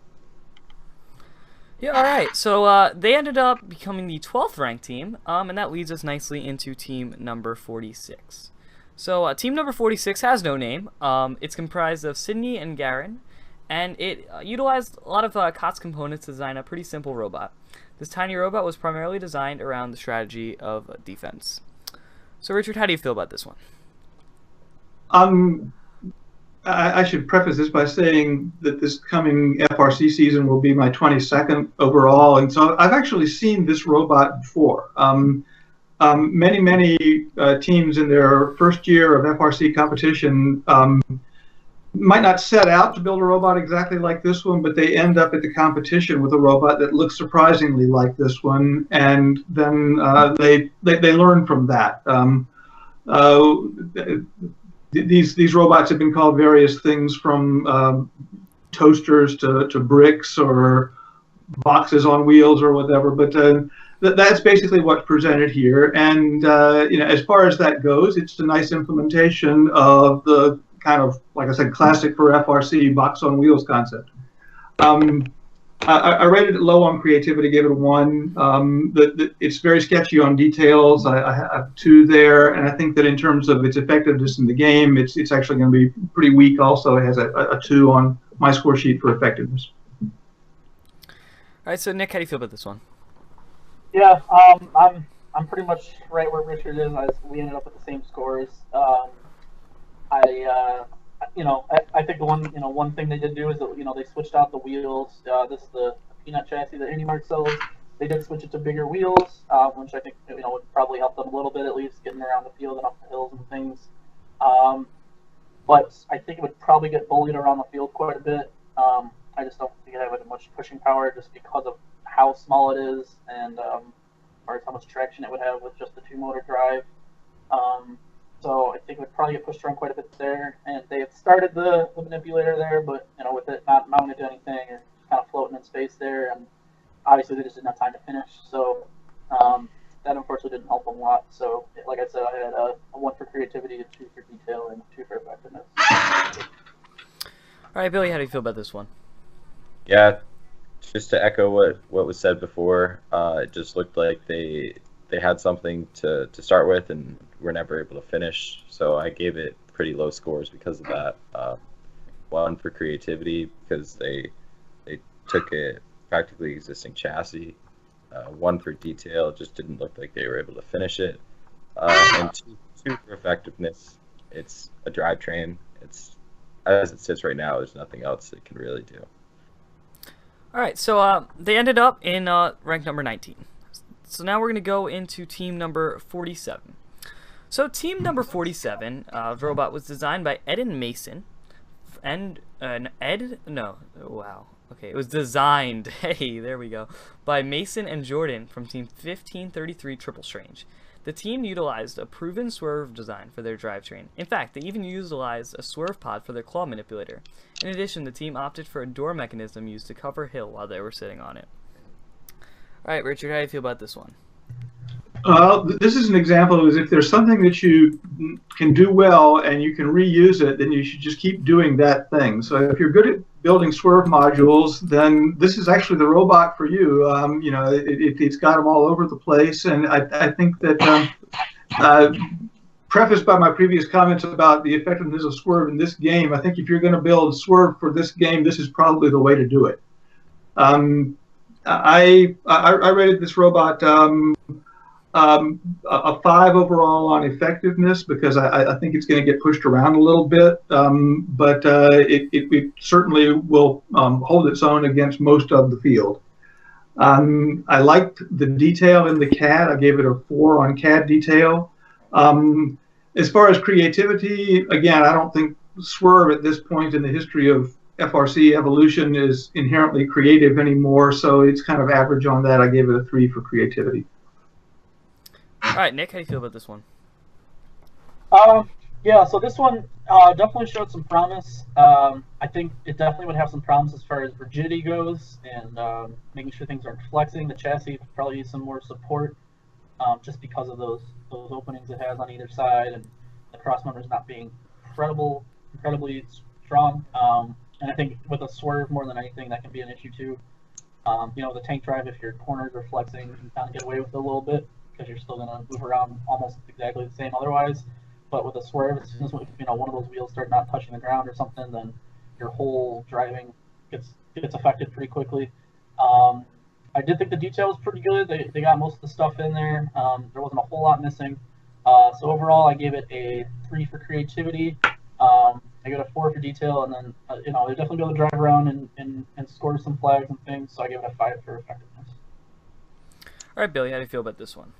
Yeah, all right. So they ended up becoming the 12th ranked team, and that leads us nicely into team number 46. So team number 46 has no name. It's comprised of Sydney and Garen, and it utilized a lot of COTS components to design a pretty simple robot. This tiny robot was primarily designed around the strategy of defense. So Richard, how do you feel about this one? I should preface this by saying that this coming FRC season will be my 22nd overall, and so I've actually seen this robot before. Many teams in their first year of FRC competition might not set out to build a robot exactly like this one, but they end up at the competition with a robot that looks surprisingly like this one, and then they learn from that. These robots have been called various things, from toasters to bricks or boxes on wheels or whatever, but that's basically what's presented here. And as far as that goes, it's a nice implementation of the kind of, like I said, classic for FRC box on wheels concept. I rated it low on creativity, gave it a 1. It's very sketchy on details. I have 2 there, and I think that in terms of its effectiveness in the game, it's actually going to be pretty weak. Also, it has a 2 on my score sheet for effectiveness. All right, so Nick, how do you feel about this one? Yeah, I'm pretty much right where Richard is. We ended up with the same scores. I think the one thing they did do is that they switched out the wheels. This is the peanut chassis that IndyMart sells. They did switch it to bigger wheels, which I think would probably help them a little bit, at least getting around the field and up the hills and things. But I think it would probably get bullied around the field quite a bit. I just don't think it had much pushing power just because of how small it is and or how much traction it would have with just the 2-motor drive. So I think it would probably get pushed around quite a bit there. And they had started the manipulator there, but with it not mounted to anything and kind of floating in space there, and obviously they just didn't have time to finish. So that unfortunately didn't help them a lot. So like I said, I had a 1 for creativity, a 2 for detail, and 2 for effectiveness. All right, Billy, how do you feel about this one? Yeah, just to echo what was said before, it just looked like they had something to start with and were never able to finish. So I gave it pretty low scores because of that. 1 for creativity because they took a practically existing chassis. 1 for detail, it just didn't look like they were able to finish it. And 2 for effectiveness. It's a drivetrain. It's, as it sits right now, there's nothing else it can really do. All right, so they ended up in rank number 19. So now we're going to go into team number 47. So team number 47, the robot was designed by Ed and Mason, and it was designed, hey, there we go, by Mason and Jordan from team 1533 Triple Strange. The team utilized a proven swerve design for their drivetrain. In fact, they even utilized a swerve pod for their claw manipulator. In addition, the team opted for a door mechanism used to cover a hill while they were sitting on it. All right, Richard, how do you feel about this one? This is an example of if there's something that you can do well and you can reuse it, then you should just keep doing that thing. So if you're good at building swerve modules, then this is actually the robot for you. It's got them all over the place, and I think that prefaced by my previous comments about the effectiveness of swerve in this game, I think if you're going to build swerve for this game, this is probably the way to do it. I rated this robot a 5 overall on effectiveness because I think it's going to get pushed around a little bit, but it certainly will hold its own against most of the field. I liked the detail in the CAD. I gave it a 4 on CAD detail. As far as creativity, again, I don't think Swerve at this point in the history of FRC evolution is inherently creative anymore, so it's kind of average on that. I gave it a 3 for creativity. All right, Nick, how do you feel about this one? Yeah, so this one definitely showed some promise. I think it definitely would have some problems as far as rigidity goes and making sure things aren't flexing. The chassis probably needs some more support just because of those openings it has on either side and the cross members not being incredibly strong. And I think with a swerve more than anything, that can be an issue too. The tank drive, if your corners are flexing, you can kind of get away with it a little bit because you're still going to move around almost exactly the same otherwise. But with a swerve, as soon as one of those wheels start not touching the ground or something, then your whole driving gets affected pretty quickly. I did think the detail was pretty good. They got most of the stuff in there. There wasn't a whole lot missing. So overall, I gave it a 3 for creativity. I gave it a 4 for detail, and then they're definitely be able to drive around and score some flags and things. So I gave it a 5 for effectiveness. All right, Billy, how do you feel about this one?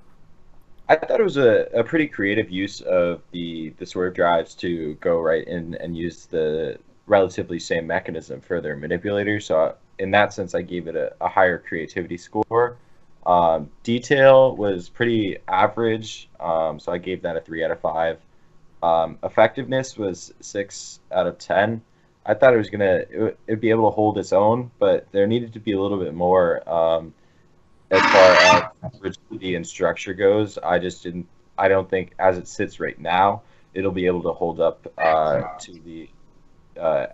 I thought it was a pretty creative use of the swerve drives to go right in and use the relatively same mechanism for their manipulator. So in that sense, I gave it a higher creativity score. Detail was pretty average, so I gave that a 3 out of 5. Effectiveness was 6 out of 10. I thought it'd be able to hold its own, but there needed to be a little bit more as far as rigidity and structure goes. I don't think as it sits right now, it'll be able to hold up to the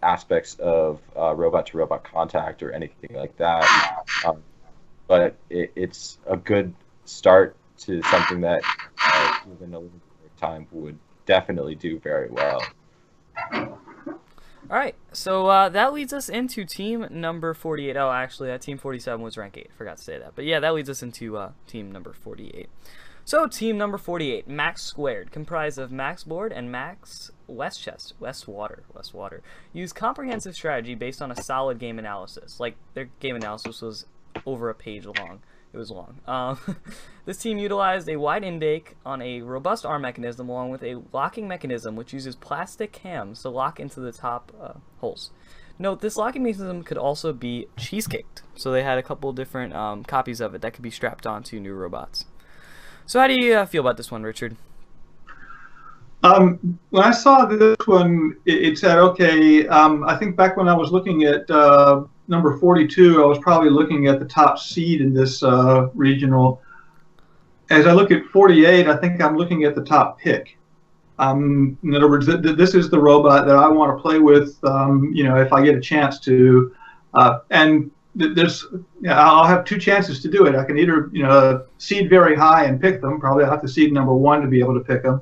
aspects of robot-to-robot contact or anything like that. But it's a good start to something that, given a little bit more time, would definitely do very well. All right, so that leads us into team number 48. Oh, actually, team 47 was rank 8. Forgot to say that. But yeah, that leads us into team number 48. So team number 48, Max Squared, comprised of Max Board and Max Westwater. Use comprehensive strategy based on a solid game analysis. Like, their game analysis was over a page long. It was long. This team utilized a wide intake on a robust arm mechanism along with a locking mechanism which uses plastic cams to lock into the top holes. Note, this locking mechanism could also be cheesecaked. So they had a couple different copies of it that could be strapped onto new robots. So how do you feel about this one, Richard? When I saw this one, it said, okay, I think back when I was looking at number 42, I was probably looking at the top seed in this regional. As I look at 48, I think I'm looking at the top pick. In other words, this is the robot that I want to play with, if I get a chance to. And I'll have 2 chances to do it. I can either, seed very high and pick them. Probably I'll have to seed number 1 to be able to pick them.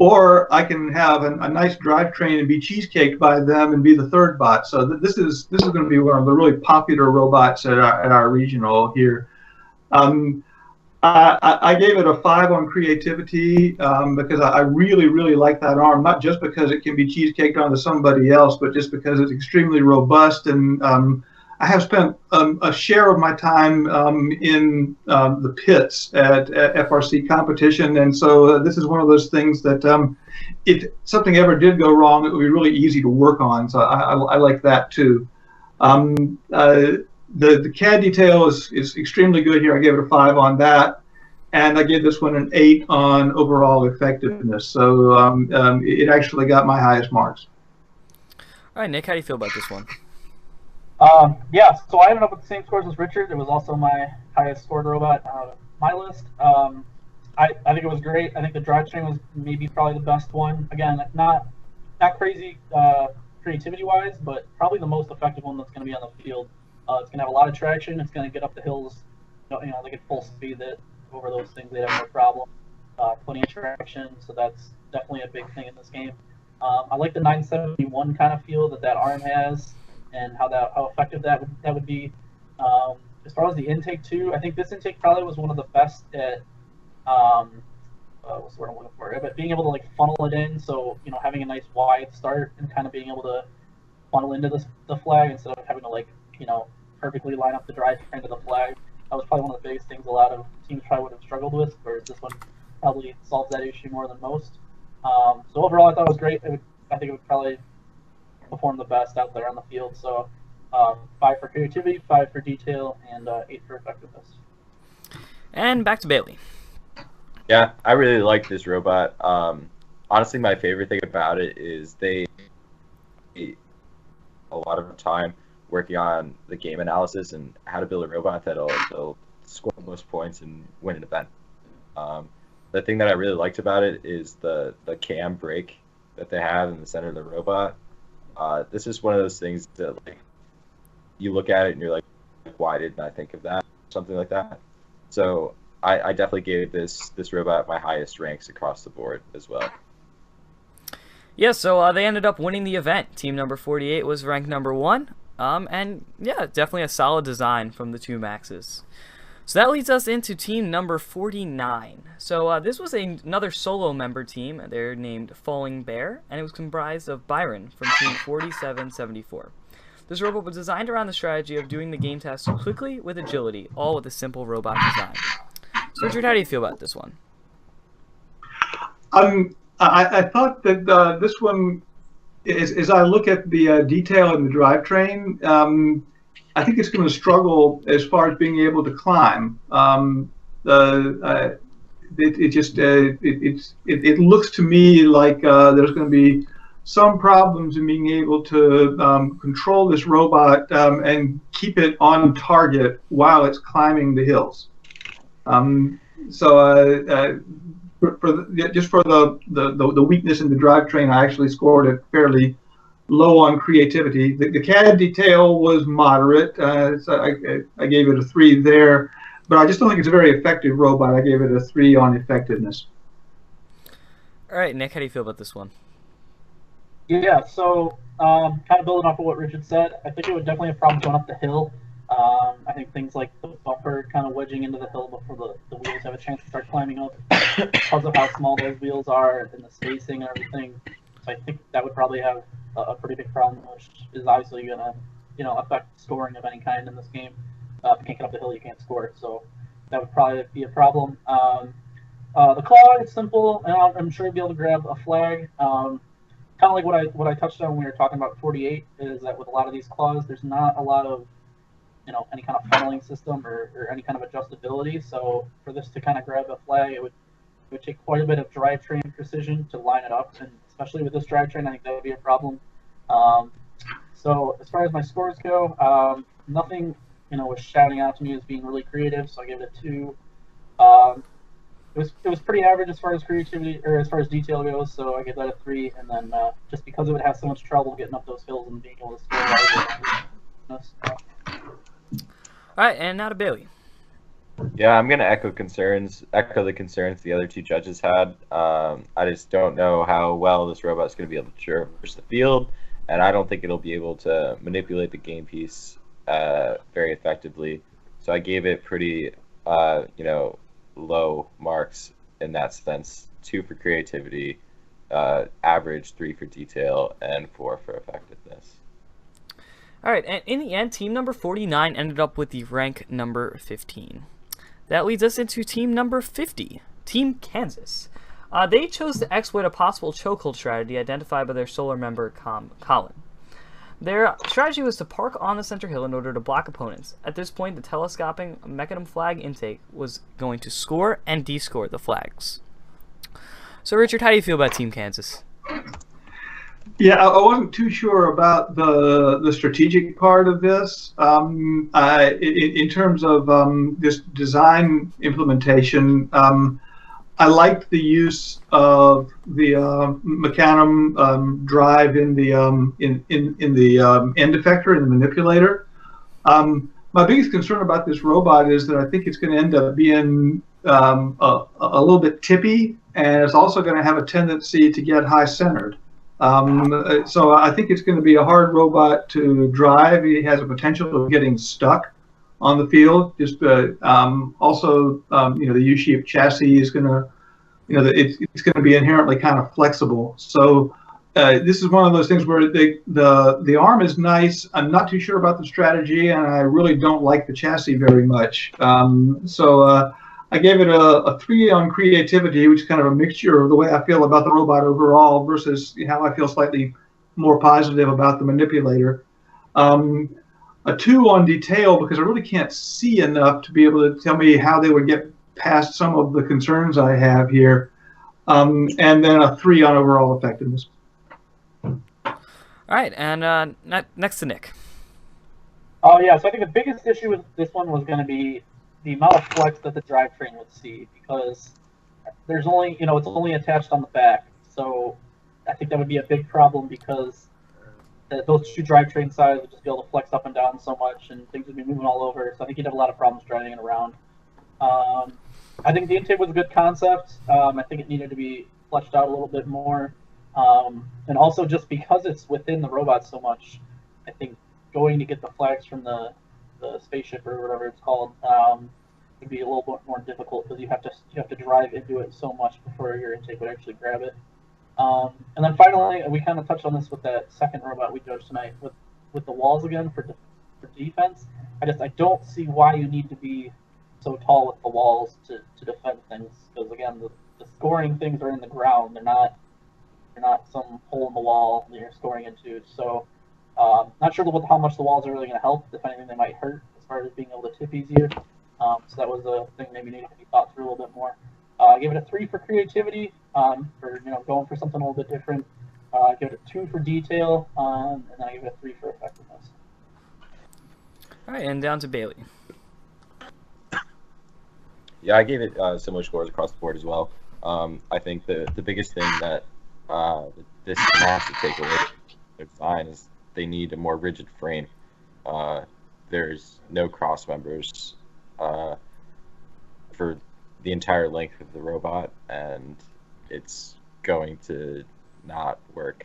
Or I can have a nice drivetrain and be cheesecaked by them and be the 3rd bot. So this is going to be one of the really popular robots at our regional here. I gave it a 5 on creativity because I really like that arm, not just because it can be cheesecaked onto somebody else, but just because it's extremely robust. And I have spent a share of my time in the pits at FRC competition, and so this is one of those things that if something ever did go wrong, it would be really easy to work on. So I like that too. The CAD detail is extremely good here. I gave it a 5 on that, and I gave this one an 8 on overall effectiveness. So it actually got my highest marks. All right, Nick, how do you feel about this one? Yeah, so I ended up with the same scores as Richard. It was also my highest scored robot on my list. I think it was great. I think the drivetrain was maybe probably the best one. Again, not crazy creativity-wise, but probably the most effective one that's going to be on the field. It's going to have a lot of traction. It's going to get up the hills. Like at full speed over those things, they'd have no problem. Plenty of traction, so that's definitely a big thing in this game. I like the 971 kind of feel that arm has, and how effective that would be. As far as the intake too, I think this intake probably was one of the best at what's the word I'm looking for? But being able to funnel it in, so having a nice wide start and kind of being able to funnel into the flag instead of having to perfectly line up the drivetrain to the flag. That was probably one of the biggest things a lot of teams probably would have struggled with, whereas this one probably solves that issue more than most. So overall, I thought it was great. I think it would probably perform the best out there on the field. So 5 for creativity, 5 for detail, and 8 for effectiveness. And back to Bailey. Yeah, I really like this robot. Honestly, my favorite thing about it is they a lot of time working on the game analysis and how to build a robot that'll score the most points and win an event. The thing that I really liked about it is the cam brake that they have in the center of the robot. This is one of those things that you look at it and you're like, why didn't I think of that? Something like that. So I definitely gave this robot my highest ranks across the board as well. Yeah, so they ended up winning the event. Team number 48 was ranked number 1. And yeah, definitely a solid design from the two Maxes. So that leads us into team number 49. So this was another solo member team. They're named Falling Bear, and it was comprised of Byron from team 4774. This robot was designed around the strategy of doing the game tasks quickly with agility, all with a simple robot design. So Richard, how do you feel about this one? I thought that this one, as I look at the detail in the drivetrain, I think it's going to struggle as far as being able to climb. It looks to me like there's going to be some problems in being able to control this robot and keep it on target while it's climbing the hills. Just for the weakness in the drivetrain, I actually scored it fairly low on creativity. The CAD detail was moderate, so I gave it a 3 there, but I just don't think it's a very effective robot. I gave it a 3 on effectiveness. All right, Nick, how do you feel about this one? Yeah, so kind of building off of what Richard said, I think it would definitely have problems going up the hill. I think things like the bumper kind of wedging into the hill before the wheels have a chance to start climbing up because of how small those wheels are and the spacing and everything. So I think that would probably have a pretty big problem, which is obviously going to, affect scoring of any kind in this game. If you can't get up the hill, you can't score. So that would probably be a problem. The claw is simple, and I'm sure you'll be able to grab a flag. Kind of like what I touched on when we were talking about 48 is that with a lot of these claws, there's not a lot of any kind of funneling system or any kind of adjustability. So for this to kind of grab a flag, it would take quite a bit of drivetrain precision to line it up, and especially with this drivetrain, I think that would be a problem. So as far as my scores go, nothing was shouting out to me as being really creative, so I gave it a 2. It was pretty average as far as creativity or as far as detail goes, so I gave that a 3. And then just because it would have so much trouble getting up those hills and being able to score, I gave it All right, and now to Bailey. Yeah, I'm gonna echo the concerns the other two judges had. I just don't know how well this robot's gonna be able to traverse the field, and I don't think it'll be able to manipulate the game piece very effectively. So I gave it pretty, low marks in that sense. 2 for creativity, average 3 for detail, and 4 for effectiveness. All right, and in the end, team number 49 ended up with the rank number 15. That leads us into team number 50, Team Kansas. They chose to exploit a possible chokehold strategy identified by their solar member, Kahl. Their strategy was to park on the center hill in order to block opponents. At this point, the telescoping mechanism flag intake was going to score and descore the flags. So, Richard, how do you feel about Team Kansas? Yeah, I wasn't too sure about the strategic part of this. In terms of this design implementation, I liked the use of the mecanum drive in the end effector, in the manipulator. My biggest concern about this robot is that I think it's going to end up being a little bit tippy, and it's also going to have a tendency to get high-centered. So I think it's going to be a hard robot to drive. It has a potential of getting stuck on the field. Just also, the U-shaped chassis is going to, it's going to be inherently kind of flexible. So this is one of those things where the arm is nice. I'm not too sure about the strategy, and I really don't like the chassis very much. So I gave it a 3 on creativity, which is kind of a mixture of the way I feel about the robot overall versus how I feel slightly more positive about the manipulator. A 2 on detail, because I really can't see enough to be able to tell me how they would get past some of the concerns I have here. And then a 3 on overall effectiveness. All right, and next to Nick. Oh, yeah, so I think the biggest issue with this one was going to be the amount of flex that the drivetrain would see, because there's only, it's only attached on the back. So I think that would be a big problem, because that those two drivetrain sides would just be able to flex up and down so much, and things would be moving all over. So I think you'd have a lot of problems driving it around. I think the intake was a good concept. I think it needed to be fleshed out a little bit more. And also just because it's within the robot so much, I think going to get the flags from the spaceship or whatever it's called would be a little bit more difficult because you have to drive into it so much before your intake would actually grab it. And then finally, we kind of touched on this with that second robot we judged tonight with the walls again for defense. I don't see why you need to be so tall with the walls to defend things, because again the scoring things are in the ground. They're not some hole in the wall that you're scoring into. So not sure how much the walls are really going to help. If anything, they might hurt as far as being able to tip easier. So that was a thing maybe needed to be thought through a little bit more. I gave it a 3 for creativity, for going for something a little bit different. I gave it a 2 for detail, and then I gave it a 3 for effectiveness. All right, and down to Bailey. Yeah, I gave it similar scores across the board as well. I think the biggest thing that this has to take away from their design is they need a more rigid frame. There's no cross members for the entire length of the robot, and it's going to not work.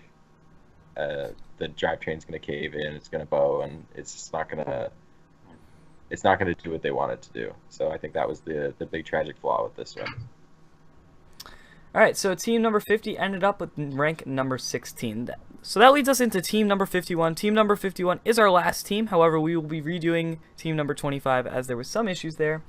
The drivetrain's going to cave in, it's going to bow, and it's just not going to do what they want it to do. So I think that was the big tragic flaw with this one. All right, so team number 50 ended up with rank number 16. So that leads us into team number 51. Team number 51 is our last team. However, we will be redoing team number 25 as there was some issues there.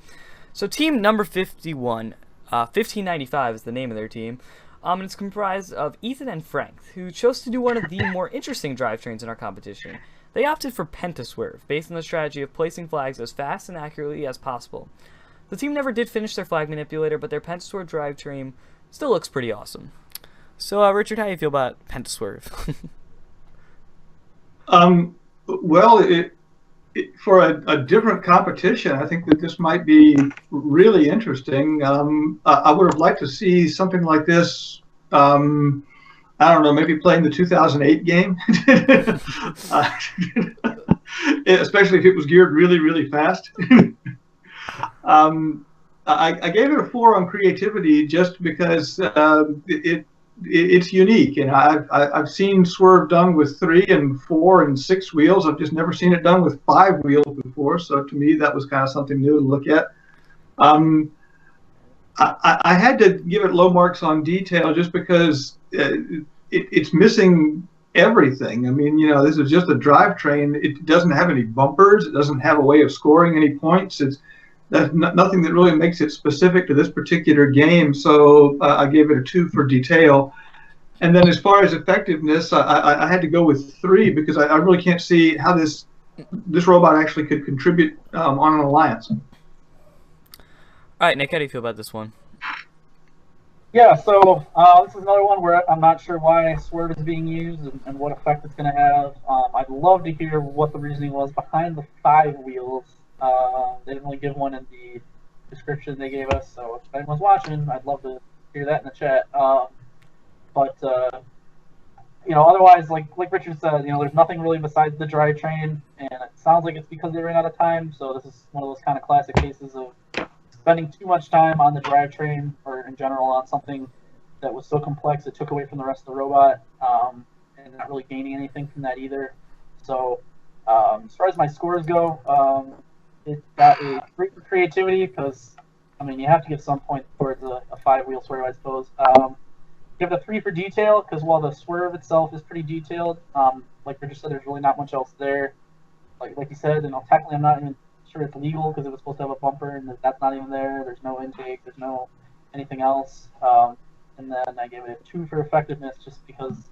So team number 51, 1595 is the name of their team. And it's comprised of Ethan and Frank, who chose to do one of the more interesting drivetrains in our competition. They opted for Pentaswerve, based on the strategy of placing flags as fast and accurately as possible. The team never did finish their flag manipulator, but their Pentaswerve drivetrain still looks pretty awesome. So, Richard, how do you feel about Pentaswerve? Well, for a different competition, I think that this might be really interesting. I would have liked to see something like this. I don't know, maybe playing the 2008 game, especially if it was geared really, really fast. I gave it a 4 on creativity just because it's unique, and I've seen swerve done with 3 and 4 and 6 wheels. I've just never seen it done with 5 wheels before. So to me, that was kind of something new to look at. I had to give it low marks on detail just because it's missing everything. I mean, this is just a drivetrain. It doesn't have any bumpers. It doesn't have a way of scoring any points. That's nothing that really makes it specific to this particular game. So I gave it a 2 for detail. And then as far as effectiveness, I had to go with 3 because I really can't see how this robot actually could contribute on an alliance. All right, Nick, how do you feel about this one? Yeah, so this is another one where I'm not sure why swerve is being used and what effect it's going to have. I'd love to hear what the reasoning was behind the 5 wheels. They didn't really give one in the description they gave us, so if anyone's watching, I'd love to hear that in the chat. Otherwise, like Richard said, there's nothing really besides the drivetrain, and it sounds like it's because they ran out of time. So this is one of those kind of classic cases of spending too much time on the drivetrain, or in general on something that was so complex it took away from the rest of the robot, and not really gaining anything from that either. So as far as my scores go, it got a 3 for creativity because, you have to give some point towards a 5-wheel swerve, I suppose. Give it a 3 for detail because while the swerve itself is pretty detailed, like Richard said, there's really not much else there. Like you said, technically I'm not even sure it's legal because it was supposed to have a bumper, and that's not even there. There's no intake. There's no anything else. And then I gave it a 2 for effectiveness just because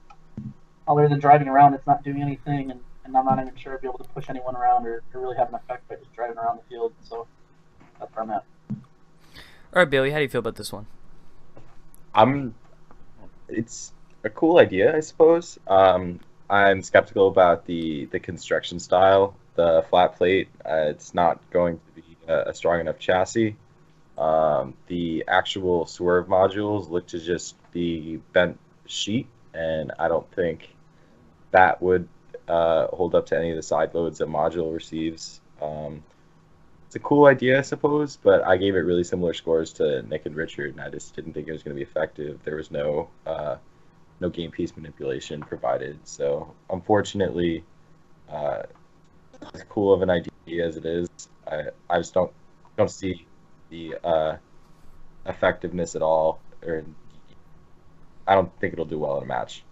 other than driving around, it's not doing anything, and I'm not even sure I'd be able to push anyone around or really have an effect by just driving around the field. So that's where I'm at. All right, Bailey, how do you feel about this one? It's a cool idea, I suppose. I'm skeptical about the construction style, the flat plate. It's not going to be a strong enough chassis. The actual swerve modules look to just be bent sheet, and I don't think that would hold up to any of the side loads that module receives. It's a cool idea, I suppose, but I gave it really similar scores to Nick and Richard, and I just didn't think it was going to be effective. There was no game piece manipulation provided, so unfortunately, as cool of an idea as it is, I just don't see the effectiveness at all, or I don't think it'll do well in a match.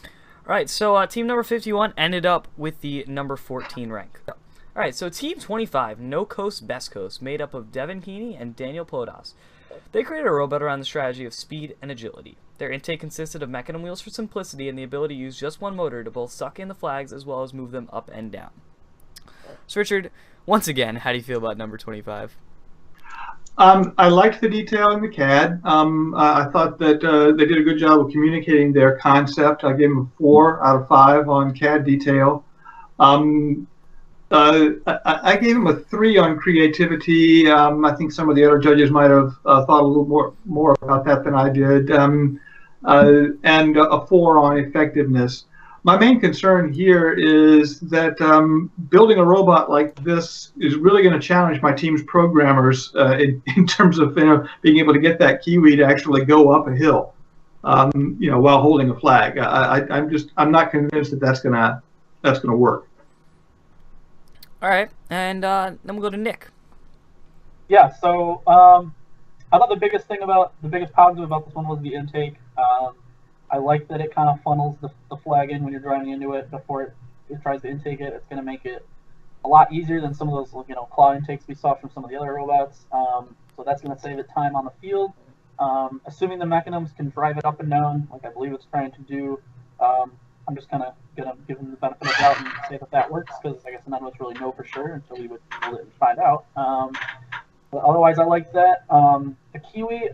All right, so team number 51 ended up with the number 14 rank. All right, so team 25, No Coast Best Coast, made up of Devin Keeney and Daniel Podas. They created a robot around the strategy of speed and agility. Their intake consisted of mechanism wheels for simplicity and the ability to use just one motor to both suck in the flags as well as move them up and down. So Richard, once again, how do you feel about number 25? I liked the detail in the CAD. I thought that they did a good job of communicating their concept. I gave them a 4 out of 5 on CAD detail. I gave him a 3 on creativity. I think some of the other judges might have thought a little more about that than I did. And a 4 on effectiveness. My main concern here is that building a robot like this is really going to challenge my team's programmers in terms of being able to get that Kiwi to actually go up a hill, while holding a flag. I'm not convinced that that's gonna work. All right, and then we'll go to Nick. Yeah, so I thought the biggest positive about this one was the intake. I like that it kind of funnels the flag in when you're driving into it before it tries to intake it. It's going to make it a lot easier than some of those claw intakes we saw from some of the other robots. So that's going to save it time on the field. Assuming the mechanisms can drive it up and down, like I believe it's trying to do, I'm just kind of going to give them the benefit of the doubt and say that works, because I guess none of us really know for sure until we would build it and find out. But otherwise, I like that. The Kiwi,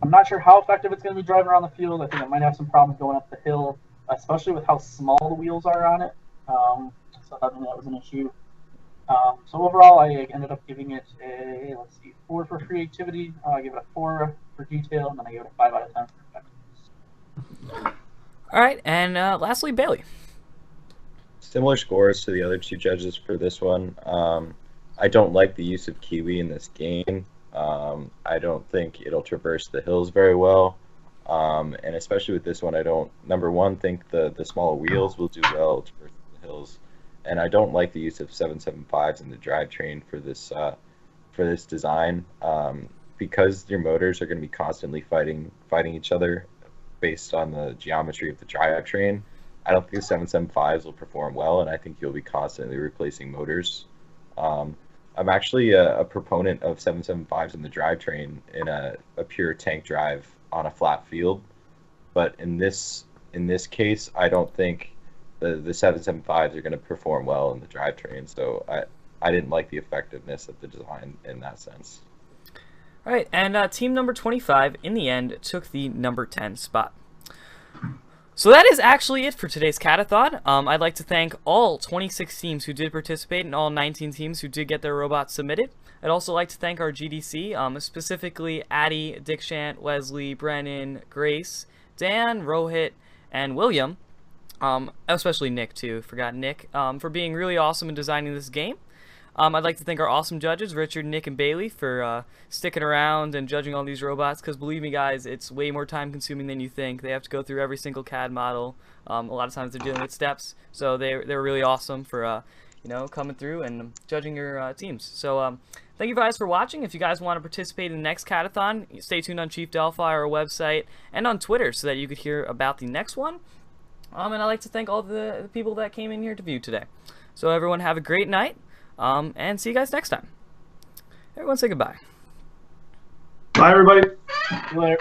I'm not sure how effective it's going to be driving around the field. I think it might have some problems going up the hill, especially with how small the wheels are on it. So I think that was an issue. So overall, I ended up giving it a 4 for creativity. I gave it a 4 for detail, and then I gave it a 5 out of 10 for effectiveness. All right, and lastly, Bailey. Similar scores to the other two judges for this one. I don't like the use of Kiwi in this game. I don't think it'll traverse the hills very well, and especially with this one, I don't, number one, think the smaller wheels will do well traversing the hills, and I don't like the use of 775s in the drivetrain for this design, because your motors are going to be constantly fighting each other based on the geometry of the drivetrain. I don't think the 775s will perform well, and I think you'll be constantly replacing motors. I'm actually a proponent of 775s in the drivetrain in a pure tank drive on a flat field, but in this case, I don't think the 775s are going to perform well in the drivetrain. So I didn't like the effectiveness of the design in that sense. All right, and team number 25 in the end took the number 10 spot. So that is actually it for today's CADathon. I'd like to thank all 26 teams who did participate and all 19 teams who did get their robots submitted. I'd also like to thank our GDC, specifically Addie, Dick Shant, Wesley, Brennan, Grace, Dan, Rohit, and William. Especially Nick too, forgot Nick, for being really awesome in designing this game. I'd like to thank our awesome judges, Richard, Nick, and Bailey, for sticking around and judging all these robots, because believe me guys, it's way more time consuming than you think. They have to go through every single CAD model. A lot of times they're dealing with steps, so they're really awesome for coming through and judging your teams. So thank you guys for watching. If you guys want to participate in the next CADathon, stay tuned on Chief Delphi, our website, and on Twitter so that you could hear about the next one. And I'd like to thank all the people that came in here to view today. So everyone have a great night. And see you guys next time. Everyone say goodbye. Bye, everybody. See you later.